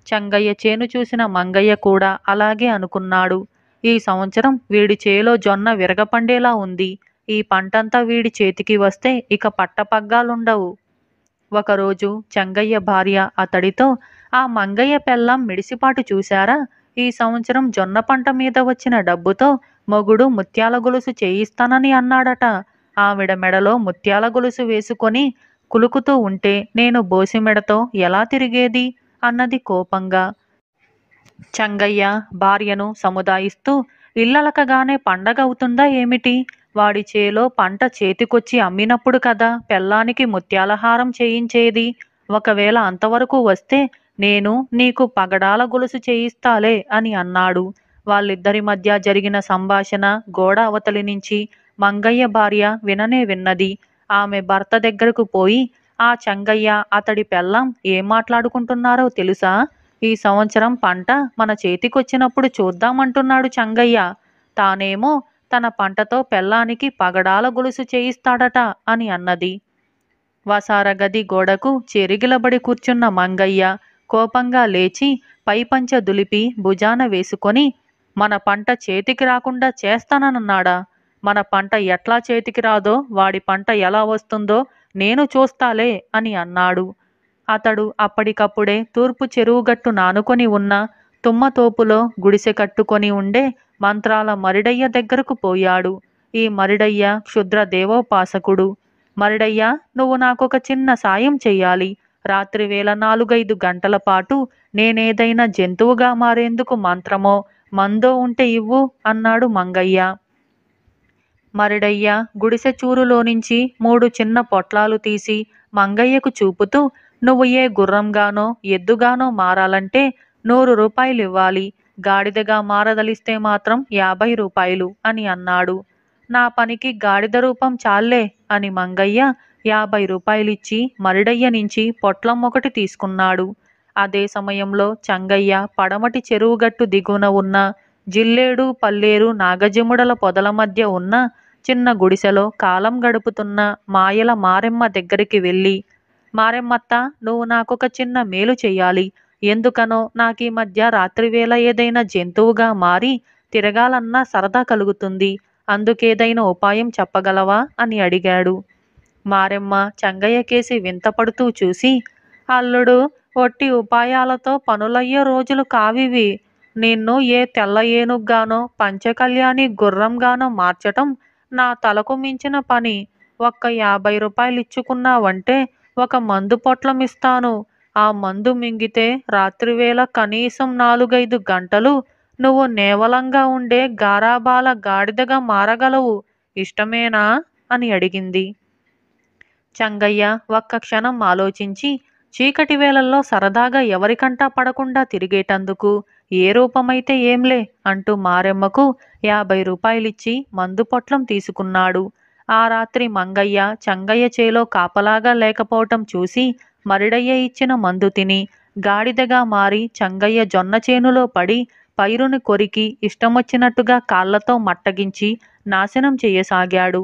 చంగయ్య చేను చూసిన మంగయ్య కూడా అలాగే అనుకున్నాడు. ఈ సంవత్సరం వీడి చేలో జొన్న విరగపండేలా ఉంది. ఈ పంటంతా వీడి చేతికి వస్తే ఇక పట్టపగ్గాలుండవు. ఒకరోజు చంగయ్య భార్య అతడితో, ఆ మంగయ్య పెళ్ళాం మిడిసిపాటు చూశారా? ఈ సంవత్సరం జొన్న పంట మీద వచ్చిన డబ్బుతో మొగుడు ముత్యాల గొలుసు చేయిస్తానని అన్నాడట. ఆవిడ మెడలో ముత్యాల గొలుసు వేసుకొని కులుకుతూ ఉంటే నేను బోసిమెడతో ఎలా తిరిగేది అన్నది కోపంగా. చంగయ్య భార్యను సముదాయిస్తూ, ఇల్లలకగానే పండగవుతుందా ఏమిటి? వాడి చేలో పంట చేతికొచ్చి అమ్మినప్పుడు కదా పెళ్ళానికి ముత్యాలహారం చేయించేది. ఒకవేళ అంతవరకు వస్తే నేను నీకు పగడాల గొలుసు చేయిస్తాలే అని అన్నాడు. వాళ్ళిద్దరి మధ్య జరిగిన సంభాషణ గోడ అవతలి నుంచి మంగయ్య భార్య విననే విన్నది. ఆమె భర్త దగ్గరకు పోయి, ఆ చంగయ్య అతడి పెళ్ళాం ఏం మాట్లాడుకుంటున్నారో తెలుసా? ఈ సంవత్సరం పంట మన చేతికొచ్చినప్పుడు చూద్దామంటున్నాడు చంగయ్య. తానేమో తన పంటతో పెళ్ళానికి పగడాల గొలుసు చేయిస్తాడట అని అన్నది. వసార గది గోడకు చెరిగిలబడి కూర్చున్న మంగయ్య కోపంగా లేచి పైపంచ దులిపి భుజాన వేసుకొని, మన పంట చేతికి రాకుండా చేస్తానన్నాడా? మన పంట ఎట్లా చేతికి రాదో వాడి పంట ఎలా వస్తుందో నేను చూస్తాలే అని అన్నాడు. అతడు అప్పటికప్పుడే తూర్పు చెరువుగట్టు నానుకొని ఉన్న తుమ్మతోపులో గుడిసె కట్టుకొని ఉండే మంత్రాల మరిడయ్య దగ్గరకు పోయాడు. ఈ మరిడయ్య క్షుద్ర దేవోపాసకుడు. మరిడయ్య, నువ్వు నాకొక చిన్న సాయం చెయ్యాలి. రాత్రివేళ 4-5 గంటల పాటు నేనేదైనా జంతువుగా మారేందుకు మంత్రమో మందో ఉంటే ఇవ్వు అన్నాడు మంగయ్య. మరిడయ్య గుడిసె చూరులోనుంచి 3 చిన్న పొట్లాలు తీసి మంగయ్యకు చూపుతూ, నువ్వు ఏ గుర్రంగానో ఎద్దుగానో మారాలంటే 100 రూపాయలివ్వాలి. గాడిదగా మారదలిస్తే మాత్రం 50 రూపాయలు అని అన్నాడు. నా పనికి గాడిద రూపం చాల్లే అని మంగయ్య 50 రూపాయలిచ్చి మరిడయ్య నుంచి పొట్లం ఒకటి తీసుకున్నాడు. అదే సమయంలో చంగయ్య పడమటి చెరువుగట్టు దిగువన ఉన్న జిల్లేడు పల్లేరు నాగజముడల పొదల మధ్య ఉన్న చిన్న గుడిసెలో కాలం గడుపుతున్న మాయల మారెమ్మ దగ్గరికి వెళ్ళి, మారెమ్మత్త, నువ్వు నాకొక చిన్న మేలు చెయ్యాలి. ఎందుకనో నాకీ మధ్య రాత్రివేళ ఏదైనా జంతువుగా మారి తిరగాలన్నా సరదా కలుగుతుంది. అందుకేదైనా ఉపాయం చెప్పగలవా అని అడిగాడు. మారెమ్మ చంగయ్యకేసి వింతపడుతూ చూసి, అల్లుడు, ఒట్టి ఉపాయాలతో పనులయ్యే రోజులు కావివి. నిన్ను ఏ తెల్ల ఏనుగ్గానో పంచకళ్యాణి గుర్రంగానో మార్చటం నా తలకు మించిన పని. ఒక్క 50 రూపాయలిచ్చుకున్నావంటే ఒక మందు పొట్లమిస్తాను. ఆ మందు మింగితే రాత్రివేళ కనీసం 4-5 గంటలు నువ్వు నేవలంగా ఉండే గారాబాల గాడిదగా మారగలవు. ఇష్టమేనా అని అడిగింది. చంగయ్య ఒక్క క్షణం ఆలోచించి, చీకటి వేళల్లో సరదాగా ఎవరికంటా పడకుండా తిరిగేటందుకు ఏ రూపమైతే ఏంలే అంటూ మారెమ్మకు 50 రూపాయలిచ్చి మందు పొట్లం తీసుకున్నాడు. ఆ రాత్రి మంగయ్య చంగయ్య చేలో కాపలాగా లేకపోవటం చూసి మరిడయ్య ఇచ్చిన మందు తిని గాడిదగా మారి చంగయ్య జొన్న చేనులో పడి పైరుని కొరికి ఇష్టమొచ్చినట్టుగా కాళ్లతో మట్టగించి నాశనం చేయసాగాడు.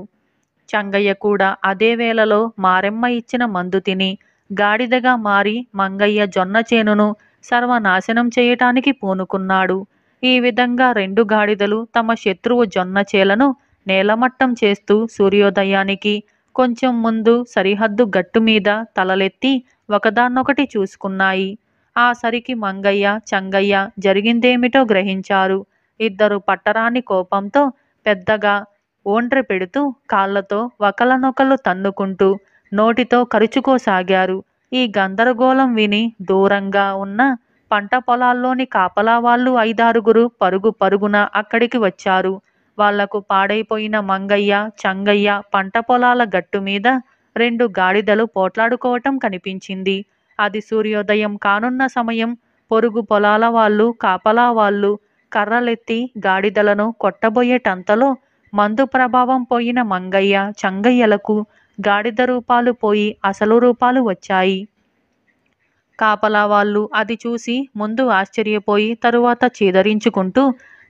చంగయ్య కూడా అదే వేళలో మారెమ్మ ఇచ్చిన మందు తిని గాడిదగా మారి మంగయ్య జొన్న చేనును సర్వనాశనం చేయటానికి పూనుకున్నాడు. ఈ విధంగా 2 గాడిదలు తమ శత్రువు జొన్న చేలను నేలమట్టం చేస్తూ సూర్యోదయానికి కొంచెం ముందు సరిహద్దు గట్టుమీద తలలెత్తి ఒకదాన్నొకటి చూసుకున్నాయి. ఆ సరికి మంగయ్య చంగయ్య జరిగిందేమిటో గ్రహించారు. ఇద్దరు పట్టరాని కోపంతో పెద్దగా ఓండ్రె పెడుతూ కాళ్లతో ఒకళ్ళనొకళ్ళు తన్నుకుంటూ నోటితో కరుచుకోసాగారు. ఈ గందరగోళం విని దూరంగా ఉన్న పంట పొలాల్లోని కాపలా వాళ్ళు 5-6 పరుగు పరుగున అక్కడికి వచ్చారు. వాళ్లకు పాడైపోయిన మంగయ్య చంగయ్య పంట పొలాల గట్టుమీద 2 గాడిదలు పోట్లాడుకోవటం కనిపించింది. అది సూర్యోదయం కానున్న సమయం. పొరుగు పొలాల వాళ్ళు కాపలా వాళ్ళు కర్రలెత్తి గాడిదలను కొట్టబోయేటంతలో మందు ప్రభావం పోయిన మంగయ్య చంగయ్యలకు గాడిద రూపాలు పోయి అసలు రూపాలు వచ్చాయి. కాపలా వాళ్ళు అది చూసి ముందు ఆశ్చర్యపోయి తరువాత చీదరించుకుంటూ,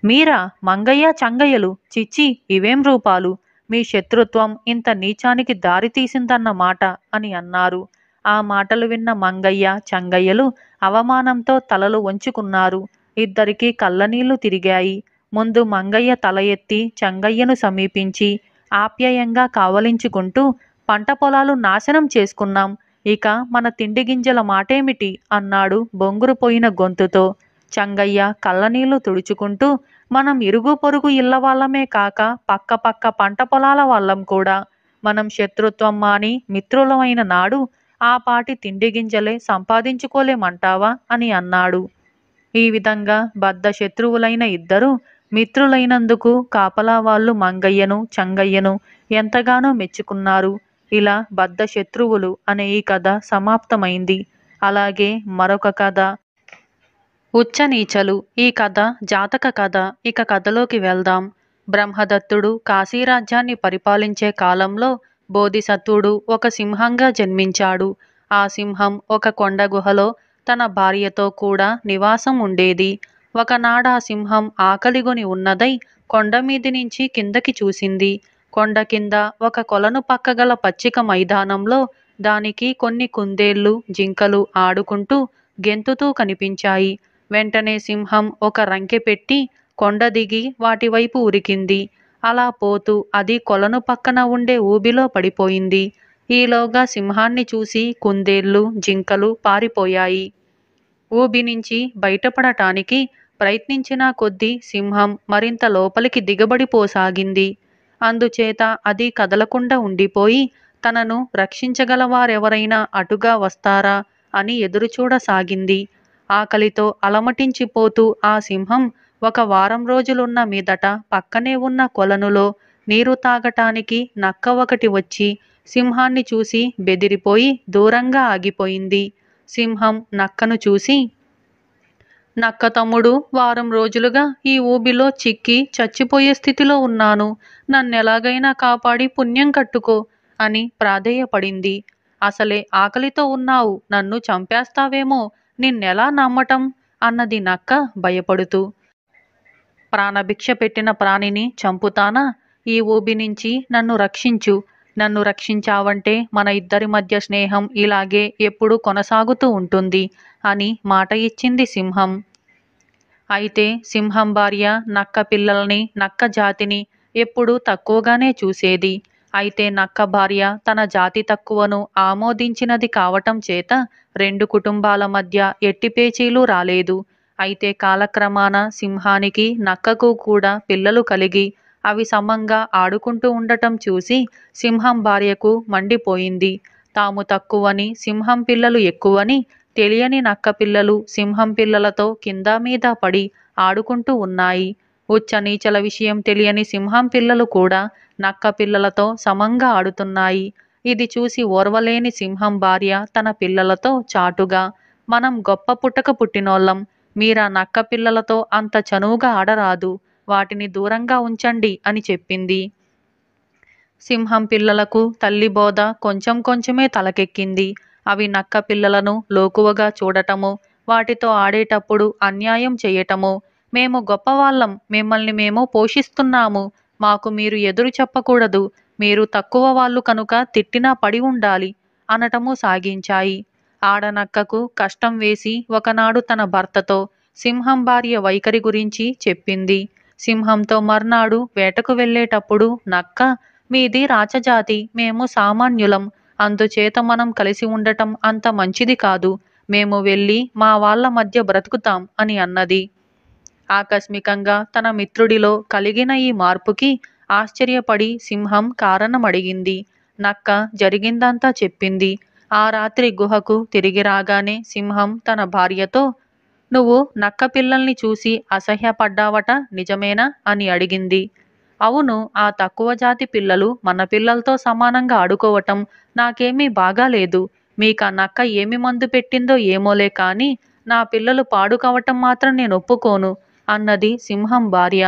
మీరా మంగయ్య చంగయ్యలు? చిచ్చి, ఇవేం రూపాలు? మీ శత్రుత్వం ఇంత నీచానికి దారి తీసిందన్నమాట అని అన్నారు. ఆ మాటలు విన్న మంగయ్య చంగయ్యలు అవమానంతో తలలు వంచుకున్నారు. ఇద్దరికీ కళ్ళనీళ్లు తిరిగాయి. ముందు మంగయ్య తల ఎత్తి చంగయ్యను సమీపించి ఆప్యాయంగా కావలించుకుంటూ, పంట పొలాలు నాశనం చేసుకున్నాం, ఇక మన తిండి గింజల మాటేమిటి అన్నాడు బొంగురుపోయిన గొంతుతో. చంగయ్య కళ్ళనీళ్లు తుడుచుకుంటూ, మనం ఇరుగు పొరుగు ఇళ్లవాళ్లమే కాక పక్క పక్క పంట పొలాల వాళ్ళం కూడా. మనం శత్రుత్వం మాని మిత్రులమైన నాడు ఆ పాటి తిండి గింజలే సంపాదించుకోలేమంటావా అని అన్నాడు. ఈ విధంగా బద్ధ శత్రువులైన ఇద్దరు మిత్రులైనందుకు కాపలా వాళ్ళు మంగయ్యను చంగయ్యను ఎంతగానో మెచ్చుకున్నారు. ఇలా బద్ధ శత్రువులు అనే ఈ కథ సమాప్తమైంది. అలాగే మరొక కథ ఉచ్చనీచలు. ఈ కథ జాతక కథ. ఇక కథలోకి వెళ్దాం. బ్రహ్మదత్తుడు కాశీరాజ్యాన్ని పరిపాలించే కాలంలో బోధిసత్వుడు ఒక సింహంగా జన్మించాడు. ఆ సింహం ఒక కొండ గుహలో తన భార్యతో కూడా నివాసం ఉండేది. ఒకనాడా సింహం ఆకలిగొని ఉన్నదై కొండమీది నుంచి కిందకి చూసింది. కొండ కింద ఒక కొలను పక్కగల పచ్చిక మైదానంలో దానికి కొన్ని కుందేళ్లు జింకలు ఆడుకుంటూ గెంతుతూ కనిపించాయి. వెంటనే సింహం ఒక రంకె పెట్టి కొండ దిగి వాటివైపు ఉరికింది. అలా పోతూ అది కొలను పక్కన ఉండే ఊబిలో పడిపోయింది. ఈలోగా సింహాన్ని చూసి కుందేళ్లు జింకలు పారిపోయాయి. ఊబి నుంచి బయటపడటానికి ప్రయత్నించిన కొద్దీ సింహం మరింత లోపలికి దిగబడిపోసాగింది. అందుచేత అది కదలకుండా ఉండిపోయి తనను రక్షించగలవారెవరైనా అటుగా వస్తారా అని ఎదురుచూడసాగింది. ఆకలితో అలమటించిపోతూ ఆ సింహం ఒక వారం రోజులున్న మీదట పక్కనే ఉన్న కొలనులో నీరు తాగటానికి నక్క ఒకటి వచ్చి సింహాన్ని చూసి బెదిరిపోయి దూరంగా ఆగిపోయింది. సింహం నక్కను చూసి, నక్క తమ్ముడు, వారం రోజులుగా ఈ ఊబిలో చిక్కి చచ్చిపోయే స్థితిలో ఉన్నాను. నన్నెలాగైనా కాపాడి పుణ్యం కట్టుకో అని ప్రాధేయపడింది. అసలే ఆకలితో ఉన్నావు, నన్ను చంపేస్తావేమో, నిన్నెలా నమ్మటం అన్నది నక్క భయపడుతూ. ప్రాణభిక్ష పెట్టిన ప్రాణిని చంపుతానా? ఈ ఊబి నుంచి నన్ను రక్షించు. నన్ను రక్షించావంటే మన ఇద్దరి మధ్య స్నేహం ఇలాగే ఎప్పుడూ కొనసాగుతూ ఉంటుంది అని మాట ఇచ్చింది సింహం. అయితే సింహం భార్య నక్క పిల్లల్ని, నక్క జాతిని ఎప్పుడూ తక్కువగానే చూసేది. అయితే నక్క భార్య తన జాతి తక్కువను ఆమోదించినది కావటం చేత రెండు కుటుంబాల మధ్య ఎట్టి పేచీలు రాలేదు. అయితే కాలక్రమాన సింహానికి, నక్కకు కూడా పిల్లలు కలిగి అవి సమంగా ఆడుకుంటూ ఉండటం చూసి సింహం భార్యకు మండిపోయింది. తాము తక్కువని, సింహం పిల్లలు ఎక్కువని తెలియని నక్క పిల్లలు సింహం పిల్లలతో కింద మీద పడి ఆడుకుంటూ ఉన్నాయి. ఉచ్చ నీచల విషయం తెలియని సింహం పిల్లలు కూడా నక్క పిల్లలతో సమంగా ఆడుతున్నాయి. ఇది చూసి ఓర్వలేని సింహం భార్య తన పిల్లలతో చాటుగా, మనం గొప్ప పుట్టక పుట్టినోళ్ళం, మీరా నక్క పిల్లలతో అంత చనువుగా ఆడరాదు, వాటిని దూరంగా ఉంచండి అని చెప్పింది. సింహం పిల్లలకు తల్లి బోధ కొంచెం కొంచెమే తలకెక్కింది. అవి నక్క పిల్లలను లోకువగా చూడటము, వాటితో ఆడేటప్పుడు అన్యాయం చేయటము, మేము గొప్పవాళ్ళం, మిమ్మల్ని మేము పోషిస్తున్నాము, మాకు మీరు ఎదురు చెప్పకూడదు, మీరు తక్కువ వాళ్ళు కనుక తిట్టినా పడి ఉండాలి అనటము సాగించాయి. ఆడనక్కకు కష్టం వేసి ఒకనాడు తన భర్తతో సింహం భార్య వైఖరి గురించి చెప్పింది. సింహంతో మర్నాడు వేటకు వెళ్ళేటప్పుడు నక్క, మీది రాచజాతి, మేము సామాన్యులం, అందుచేత మనం కలిసి ఉండటం అంత మంచిది కాదు, మేము వెళ్ళి మా వాళ్ళ మధ్య బ్రతుకుతాం అని అన్నది. ఆకస్మికంగా తన మిత్రుడిలో కలిగిన ఈ మార్పుకి ఆశ్చర్యపడి సింహం కారణమడిగింది. నక్క జరిగిందంతా చెప్పింది. ఆ రాత్రి గుహకు తిరిగి రాగానే సింహం తన భార్యతో, నువ్వు నక్క పిల్లల్ని చూసి అసహ్యపడ్డావట, నిజమేనా అని అడిగింది. అవును, ఆ తక్కువ జాతి పిల్లలు మన పిల్లలతో సమానంగా ఆడుకోవటం నాకేమీ బాగాలేదు. మీకా నక్క ఏమి మందు పెట్టిందో ఏమోలే కాని నా పిల్లలు పాడు కావటం మాత్రం నేను ఒప్పుకోను అన్నది సింహం భార్య.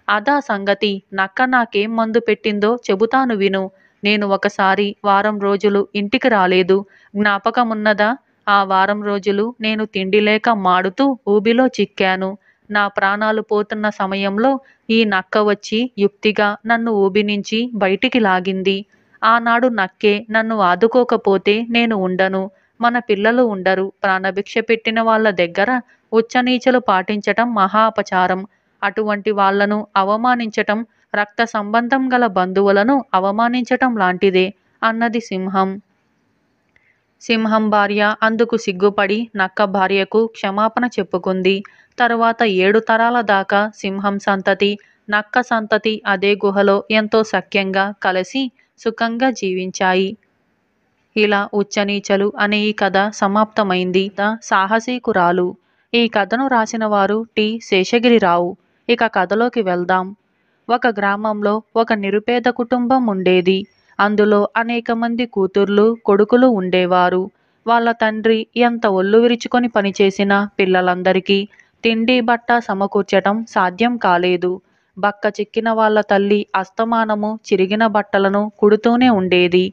అదా సంగతి, నక్క నాకేం మందు పెట్టిందో చెబుతాను విను. నేను ఒకసారి వారం రోజులు ఇంటికి రాలేదు, జ్ఞాపకమున్నదా? ఆ వారం రోజులు నేను తిండి లేక మాడుతూ ఊబిలో చిక్కాను. నా ప్రాణాలు పోతున్న సమయంలో ఈ నక్క వచ్చి యుక్తిగా నన్ను ఊబి నుంచి బయటికి లాగింది. ఆనాడు నక్కే నన్ను ఆదుకోకపోతే నేను ఉండను, మన పిల్లలు ఉండరు. ప్రాణభిక్ష పెట్టిన వాళ్ళ దగ్గర ఉచ్చనీచలు పాటించటం మహా అపచారం. అటువంటి వాళ్లను అవమానించటం రక్త సంబంధం గల బంధువులను అవమానించటం లాంటిదే అన్నది సింహం. సింహం భార్య అందుకు సిగ్గుపడి నక్క భార్యకు క్షమాపణ చెప్పుకుంది. తరువాత 7 తరాల దాకా సింహం సంతతి, నక్క సంతతి అదే గుహలో ఎంతో సఖ్యంగా కలిసి సుఖంగా జీవించాయి. ఇలా ఉచ్చనీచలు అనే ఈ కథ సమాప్తమైంది. సాహసీకురాలు. ఈ కథను రాసిన వారు టి. శేషగిరిరావు. ఇక కథలోకి వెళ్దాం. ఒక గ్రామంలో ఒక నిరుపేద కుటుంబం ఉండేది. అందులో అనేక మంది కూతుర్లు, కొడుకులు ఉండేవారు. వాళ్ళ తండ్రి ఎంత ఒళ్ళు విరుచుకొని పనిచేసినా పిల్లలందరికీ తిండి, బట్ట సమకూర్చటం సాధ్యం కాలేదు. బక్క చిక్కిన వాళ్ళ తల్లి అస్తమానము చిరిగిన బట్టలను కుడుతూనే ఉండేది.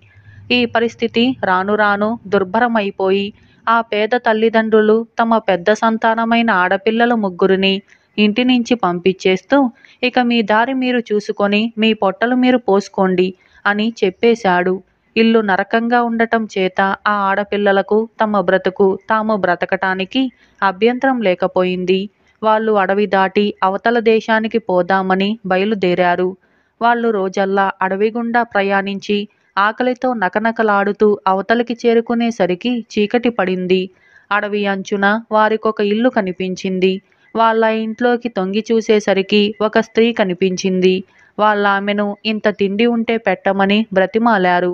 ఈ పరిస్థితి రాను రాను దుర్భరమైపోయి ఆ పేద తల్లిదండ్రులు తమ పెద్ద సంతానమైన ఆడపిల్లల ముగ్గురిని ఇంటి నుంచి పంపించేస్తూ, ఇక మీ దారి మీరు చూసుకొని మీ పొట్టలు మీరు పోసుకోండి అని చెప్పేశాడు. ఇల్లు నరకంగా ఉండటం చేత ఆ ఆడపిల్లలకు తమ బ్రతుకు తాము బ్రతకటానికి అభ్యంతరం లేకపోయింది. వాళ్ళు అడవి దాటి అవతల దేశానికి పోదామని బయలుదేరారు. వాళ్ళు రోజల్లా అడవి గుండా ప్రయాణించి ఆకలితో నకనకలాడుతూ అవతలికి చేరుకునేసరికి చీకటి పడింది. అడవి అంచున వారికొక ఇల్లు కనిపించింది. వాళ్ళ ఇంట్లోకి తొంగి చూసేసరికి ఒక స్త్రీ కనిపించింది. వాళ్ళామెను ఇంత తిండి ఉంటే పెట్టమని బ్రతిమాలారు.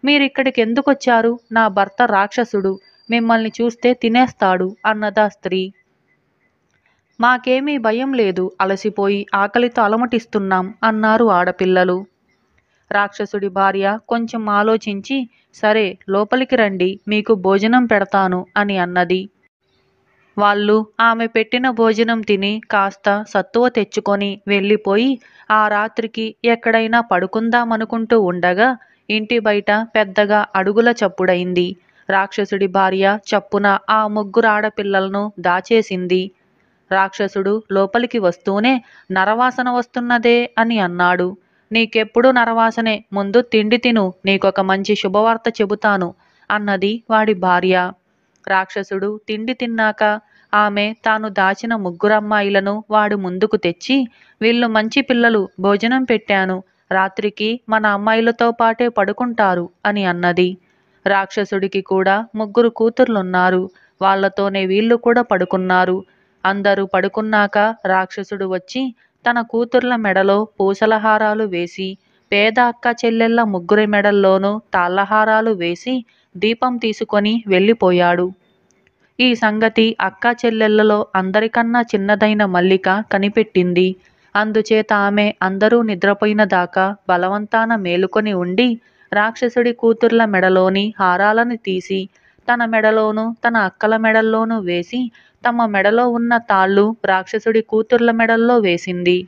మీరిక్కడికి ఎందుకొచ్చారు? నా భర్త రాక్షసుడు, మిమ్మల్ని చూస్తే తినేస్తాడు అన్నదా స్త్రీ. మాకేమీ భయం లేదు, అలసిపోయి ఆకలితో అలమటిస్తున్నాం అన్నారు ఆడపిల్లలు. రాక్షసుడి భార్య కొంచెం ఆలోచించి, సరే లోపలికి రండి, మీకు భోజనం పెడతాను అని అన్నది. వాళ్ళు ఆమె పెట్టిన భోజనం తిని కాస్త సత్తువ తెచ్చుకొని వెళ్ళిపోయి ఆ రాత్రికి ఎక్కడైనా పడుకుందామనుకుంటూ ఉండగా ఇంటి బయట పెద్దగా అడుగుల చప్పుడైంది. రాక్షసుడి భార్య చప్పున ఆ ముగ్గురు ఆడపిల్లలను దాచేసింది. రాక్షసుడు లోపలికి వస్తూనే నరవాసన వస్తున్నదే అని అన్నాడు. నీకెప్పుడు నరవాసనే, ముందు తిండి తిను, నీకొక మంచి శుభవార్త చెబుతాను అన్నది వాడి భార్య. రాక్షసుడు తిండి తిన్నాక ఆమె తాను దాచిన ముగ్గురమ్మాయిలను వాడి ముందుకు తెచ్చి, వీళ్ళు మంచి పిల్లలు, భోజనం పెట్టాను, రాత్రికి మన అమ్మాయిలతో పాటే పడుకుంటారు అని అన్నది. రాక్షసుడికి కూడా ముగ్గురు కూతుర్లున్నారు, వాళ్లతోనే వీళ్ళు కూడా పడుకున్నారు. అందరూ పడుకున్నాక రాక్షసుడు వచ్చి తన కూతుర్ల మెడలో పూసలహారాలు వేసి, పేద అక్క చెల్లెళ్ళ ముగ్గురి మెడల్లోనూ తాళ్లహారాలు వేసి దీపం తీసుకొని వెళ్ళిపోయాడు. ఈ సంగతి అక్కా చెల్లెళ్లలో అందరికన్నా చిన్నదైన మల్లిక కనిపెట్టింది. అందుచేత ఆమె అందరూ నిద్రపోయిన దాకా బలవంతాన మేలుకొని ఉండి రాక్షసుడి కూతుర్ల మెడలోని హారాలను తీసి తన మెడలోనూ తన అక్కల మెడల్లోనూ వేసి తమ మెడలో ఉన్న తాళ్ళు రాక్షసుడి కూతుర్ల మెడల్లో వేసింది.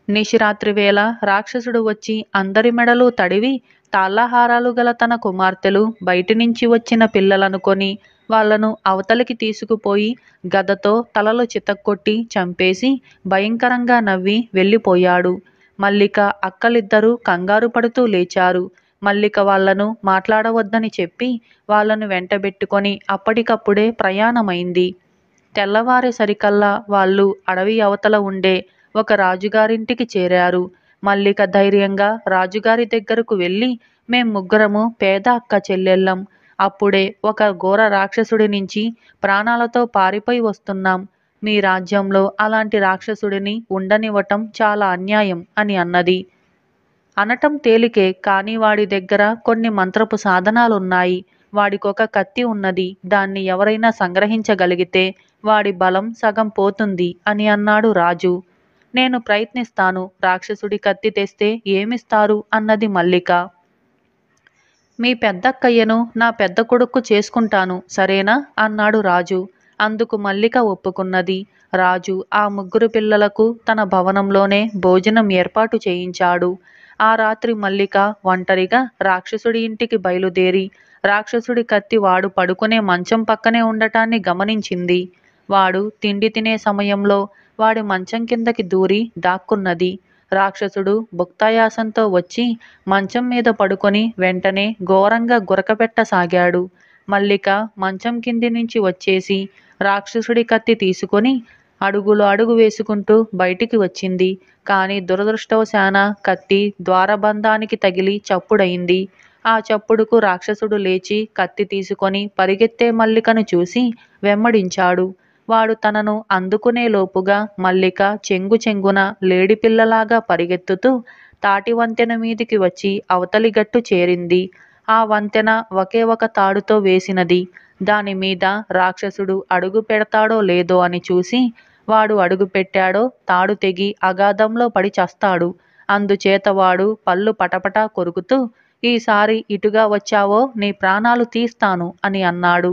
నిశిరాత్రి వేళ రాక్షసుడు వచ్చి అందరి మెడలు తడివి తాళ్లహారాలు గల తన కుమార్తెలు బయటి నుంచి వచ్చిన పిల్లలనుకొని వాళ్లను అవతలికి తీసుకుపోయి గదతో తలలు చితక్కొట్టి చంపేసి భయంకరంగా నవ్వి వెళ్ళిపోయాడు. మల్లిక అక్కలిద్దరూ కంగారు పడుతూ లేచారు. మల్లిక వాళ్లను మాట్లాడవద్దని చెప్పి వాళ్లను వెంటబెట్టుకొని అప్పటికప్పుడే ప్రయాణమైంది. తెల్లవారేసరికల్లా వాళ్ళు అడవి అవతల ఉండే ఒక రాజుగారింటికి చేరారు. మల్లిక ధైర్యంగా రాజుగారి దగ్గరకు వెళ్ళి, మేం ముగ్గురము పేద అక్క చెల్లెళ్ళం, అప్పుడే ఒక ఘోర రాక్షసుడి నుంచి ప్రాణాలతో పారిపోయి వస్తున్నాం. మీ రాజ్యంలో అలాంటి రాక్షసుడిని ఉండనివ్వటం చాలా అన్యాయం అని అన్నది. అనటం తేలికే, కానీ వాడి దగ్గర కొన్ని మంత్రపు సాధనాలున్నాయి. వాడికొక కత్తి ఉన్నది, దాన్ని ఎవరైనా సంగ్రహించగలిగితే వాడి బలం సగం పోతుంది అని అన్నాడు రాజు. నేను ప్రయత్నిస్తాను, రాక్షసుడి కత్తి తెస్తే ఏమిస్తారు అన్నది మల్లిక. మీ పెద్దక్కయ్యను నా పెద్ద కొడుకు చేసుకుంటాను, సరేనా అన్నాడు రాజు. అందుకు మల్లిక ఒప్పుకున్నది. రాజు ఆ ముగ్గురు పిల్లలకు తన భవనంలోనే భోజనం ఏర్పాటు చేయించాడు. ఆ రాత్రి మల్లిక ఒంటరిగా రాక్షసుడి ఇంటికి బయలుదేరి రాక్షసుడి కత్తి వాడు పడుకునే మంచం పక్కనే ఉండటాన్ని గమనించింది. వాడు తిండి తినే సమయంలో వాడి మంచం కిందకి దూరి దాక్కున్నది. రాక్షసుడు భుక్తాయాసంతో వచ్చి మంచం మీద పడుకొని వెంటనే ఘోరంగా గురకపెట్టసాగాడు. మల్లిక మంచం కింది నుంచి వచ్చేసి రాక్షసుడి కత్తి తీసుకొని అడుగులు అడుగు వేసుకుంటూ బయటికి వచ్చింది. కానీ దురదృష్టవశాన కత్తి ద్వారబంధానికి తగిలి చప్పుడయింది. ఆ చప్పుడుకు రాక్షసుడు లేచి కత్తి తీసుకొని పరిగెత్తే మల్లికను చూసి వెంబడించాడు. వాడు తనను అందుకునే లోపుగా మల్లిక చెంగు చెంగున లేడిపిల్లలాగా పరిగెత్తుతూ తాటి వంతెన మీదికి వచ్చి అవతలి గట్టు చేరింది. ఆ వంతెన ఒకే ఒక తాడుతో వేసినది. దానిమీద రాక్షసుడు అడుగు పెడతాడో లేదో అని చూసి వాడు అడుగు పెట్టాడో తాడు తెగి అగాధంలో పడి చస్తాడు. అందుచేత వాడు పళ్ళు పటపటా కొరుకుతూ, ఈసారి ఇటుగా వచ్చావో నీ ప్రాణాలు తీస్తాను అని అన్నాడు.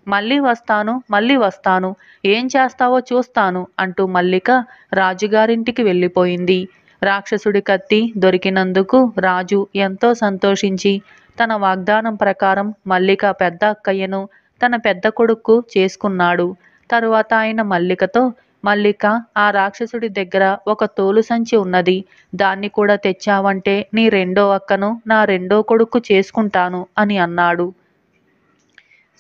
మళ్ళీ వస్తాను, మళ్ళీ వస్తాను, ఏం చేస్తావో చూస్తాను అంటూ మల్లిక రాజుగారింటికి వెళ్ళిపోయింది. రాక్షసుడి కత్తి దొరికినందుకు రాజు ఎంతో సంతోషించి తన వాగ్దానం ప్రకారం మల్లిక పెద్ద అక్కయ్యను తన పెద్ద కొడుకు చేసుకున్నాడు. తరువాత ఆయన మల్లికతో, మల్లిక, ఆ రాక్షసుడి దగ్గర ఒక తోలు సంచి ఉన్నది, దాన్ని కూడా తెచ్చావంటే నీ రెండో అక్కను నా రెండో కొడుకు చేసుకుంటాను అని అన్నాడు.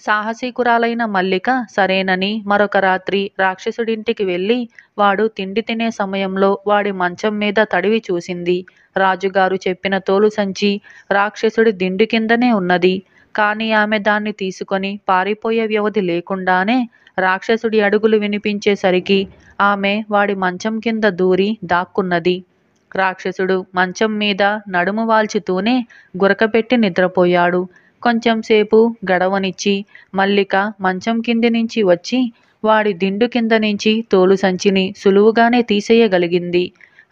సాహసీకురాలైన మల్లిక సరేనని మరొక రాత్రి రాక్షసుడింటికి వెళ్ళి వాడు తిండి తినే సమయంలో వాడి మంచం మీద తడివి చూసింది. రాజుగారు చెప్పిన తోలు సంచి రాక్షసుడి దిండు కిందనే ఉన్నది. కానీ ఆమె దాన్ని తీసుకొని పారిపోయే వ్యవధి లేకుండానే రాక్షసుడి అడుగులు వినిపించేసరికి ఆమె వాడి మంచం కింద దూరి దాక్కున్నది. రాక్షసుడు మంచం మీద నడుము వాల్చుతూనే గురకపెట్టి నిద్రపోయాడు. కొంచెంసేపు గడవనిచ్చి మల్లిక మంచం కింది నుంచి వచ్చి వాడి దిండు కింద నుంచి తోలు సంచిని సులువుగానే తీసేయగలిగింది.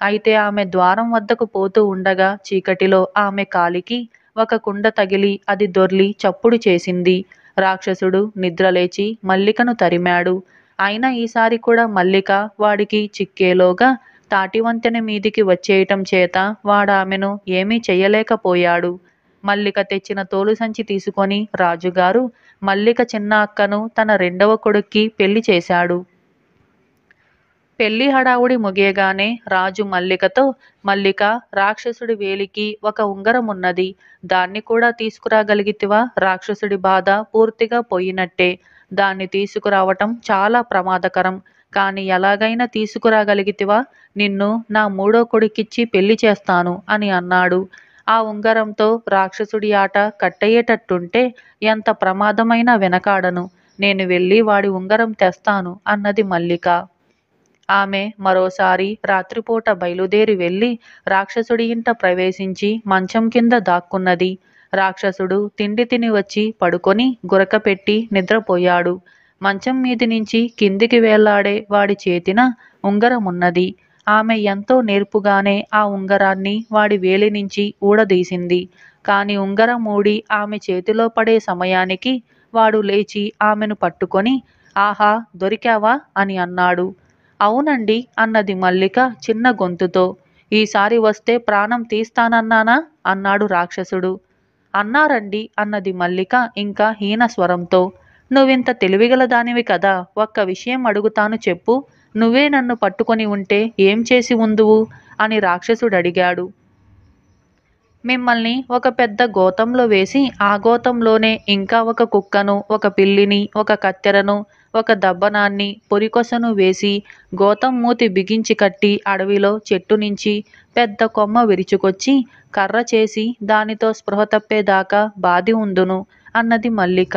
అయితే ఆమె ద్వారం వద్దకు పోతూ ఉండగా చీకటిలో ఆమె కాలికి ఒక కుండ తగిలి అది దొర్లి చప్పుడు చేసింది. రాక్షసుడు నిద్రలేచి మల్లికను తరిమాడు. అయినా ఈసారి కూడా మల్లిక వాడికి చిక్కేలోగా తాటివంతెన మీదికి వచ్చేయటం చేత వాడామెను ఏమీ చెయ్యలేకపోయాడు. మల్లిక తెచ్చిన తోలు సంచి తీసుకొని రాజుగారు మల్లిక చిన్న అక్కను తన రెండవ కొడుక్కి పెళ్లి చేశాడు. పెళ్లి హడావుడి ముగియగానే రాజు మల్లికతో, మల్లిక, రాక్షసుడి వేలికి ఒక ఉంగరం ఉన్నది. దాన్ని కూడా తీసుకురాగలిగితివా? రాక్షసుడి బాధ పూర్తిగా పోయినట్టే. దాన్ని తీసుకురావటం చాలా ప్రమాదకరం. కాని ఎలాగైనా తీసుకురాగలిగితివా? నిన్ను నా మూడో కొడుకిచ్చి పెళ్లి చేస్తాను అని అన్నాడు. ఆ ఉంగరంతో రాక్షసుడి ఆట కట్టయ్యేటట్టుంటే ఎంత ప్రమాదమైనా వెనకాడను. నేను వెళ్ళి వాడి ఉంగరం తెస్తాను అన్నది మల్లిక. ఆమె మరోసారి రాత్రిపూట బయలుదేరి వెళ్ళి రాక్షసుడి ఇంట ప్రవేశించి మంచం కింద దాక్కున్నది. రాక్షసుడు తిండి తిని వచ్చి పడుకొని గురకపెట్టి నిద్రపోయాడు. మంచం మీది నుంచి కిందికి వేళ్లాడే వాడి చేతిన ఉంగరమున్నది. ఆమె ఎంతో నేర్పుగానే ఆ ఉంగరాన్ని వాడి వేలి నుంచి ఊడదీసింది. కాని ఉంగరం ఊడి ఆమె చేతిలో పడే సమయానికి వాడు లేచి ఆమెను పట్టుకొని, ఆహా, దొరికావా అని అన్నాడు. అవునండి అన్నది మల్లిక చిన్న గొంతుతో. ఈసారి వస్తే ప్రాణం తీస్తానన్నానా అన్నాడు రాక్షసుడు. అన్నారండి అన్నది మల్లిక ఇంకా హీన స్వరంతో. నువ్వింత తెలివిగల దానివి కదా, ఒక్క విషయం అడుగుతాను చెప్పు. నువ్వే నన్ను పట్టుకొని ఉంటే ఏం చేసి ఉందువు అని రాక్షసుడడిగాడు. మిమ్మల్ని ఒక పెద్ద గోతంలో వేసి ఆ గోతంలోనే ఇంకా ఒక కుక్కను, ఒక పిల్లిని, ఒక కత్తెరను, ఒక దబ్బనాన్ని, పొరికొసను వేసి గోతం మూతి బిగించి కట్టి అడవిలో చెట్టు నుంచి పెద్ద కొమ్మ విరుచుకొచ్చి కర్ర చేసి దానితో స్పృహ తప్పేదాకా బాది ఉందును అన్నది మల్లిక.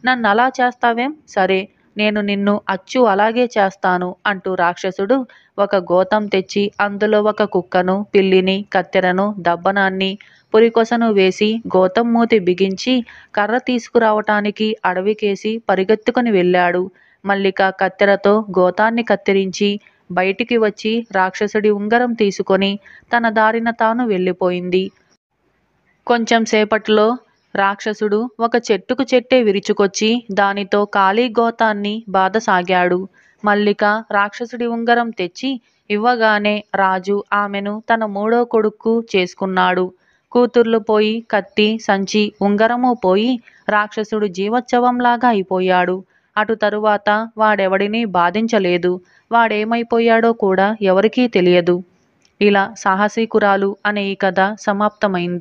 నన్నలా చేస్తావేం? సరే, నేను నిన్ను అచ్చు అలాగే చేస్తాను అంటూ రాక్షసుడు ఒక గోతం తెచ్చి అందులో ఒక కుక్కను, పిల్లిని, కత్తెరను, దబ్బనాన్ని, పురికొసను వేసి గోతం మూతి బిగించి కర్ర తీసుకురావటానికి అడవికేసి పరిగెత్తుకుని వెళ్ళాడు. మల్లిక కత్తెరతో గోతాన్ని కత్తిరించి బయటికి వచ్చి రాక్షసుడి ఉంగరం తీసుకొని తన దారిన తాను వెళ్ళిపోయింది. కొంచెం సేపట్లో రాక్షసుడు ఒక చెట్టుకు చెట్టే విరుచుకొచ్చి దానితో ఖాళీ గోతాన్ని బాదసాగాడు. మల్లిక రాక్షసుడి ఉంగరం తెచ్చి ఇవ్వగానే రాజు ఆమెను తన మూడో కొడుక్కు చేసుకున్నాడు. కూతుర్లు పోయి కత్తి, సంచి, ఉంగరము పోయి రాక్షసుడు జీవోత్సవంలాగా అయిపోయాడు. అటు తరువాత వాడెవడినీ బాధించలేదు. వాడేమైపోయాడో కూడా ఎవరికీ తెలియదు. ఇలా సాహసీకురాలు అనే ఈ కథ సమాప్తమైంది.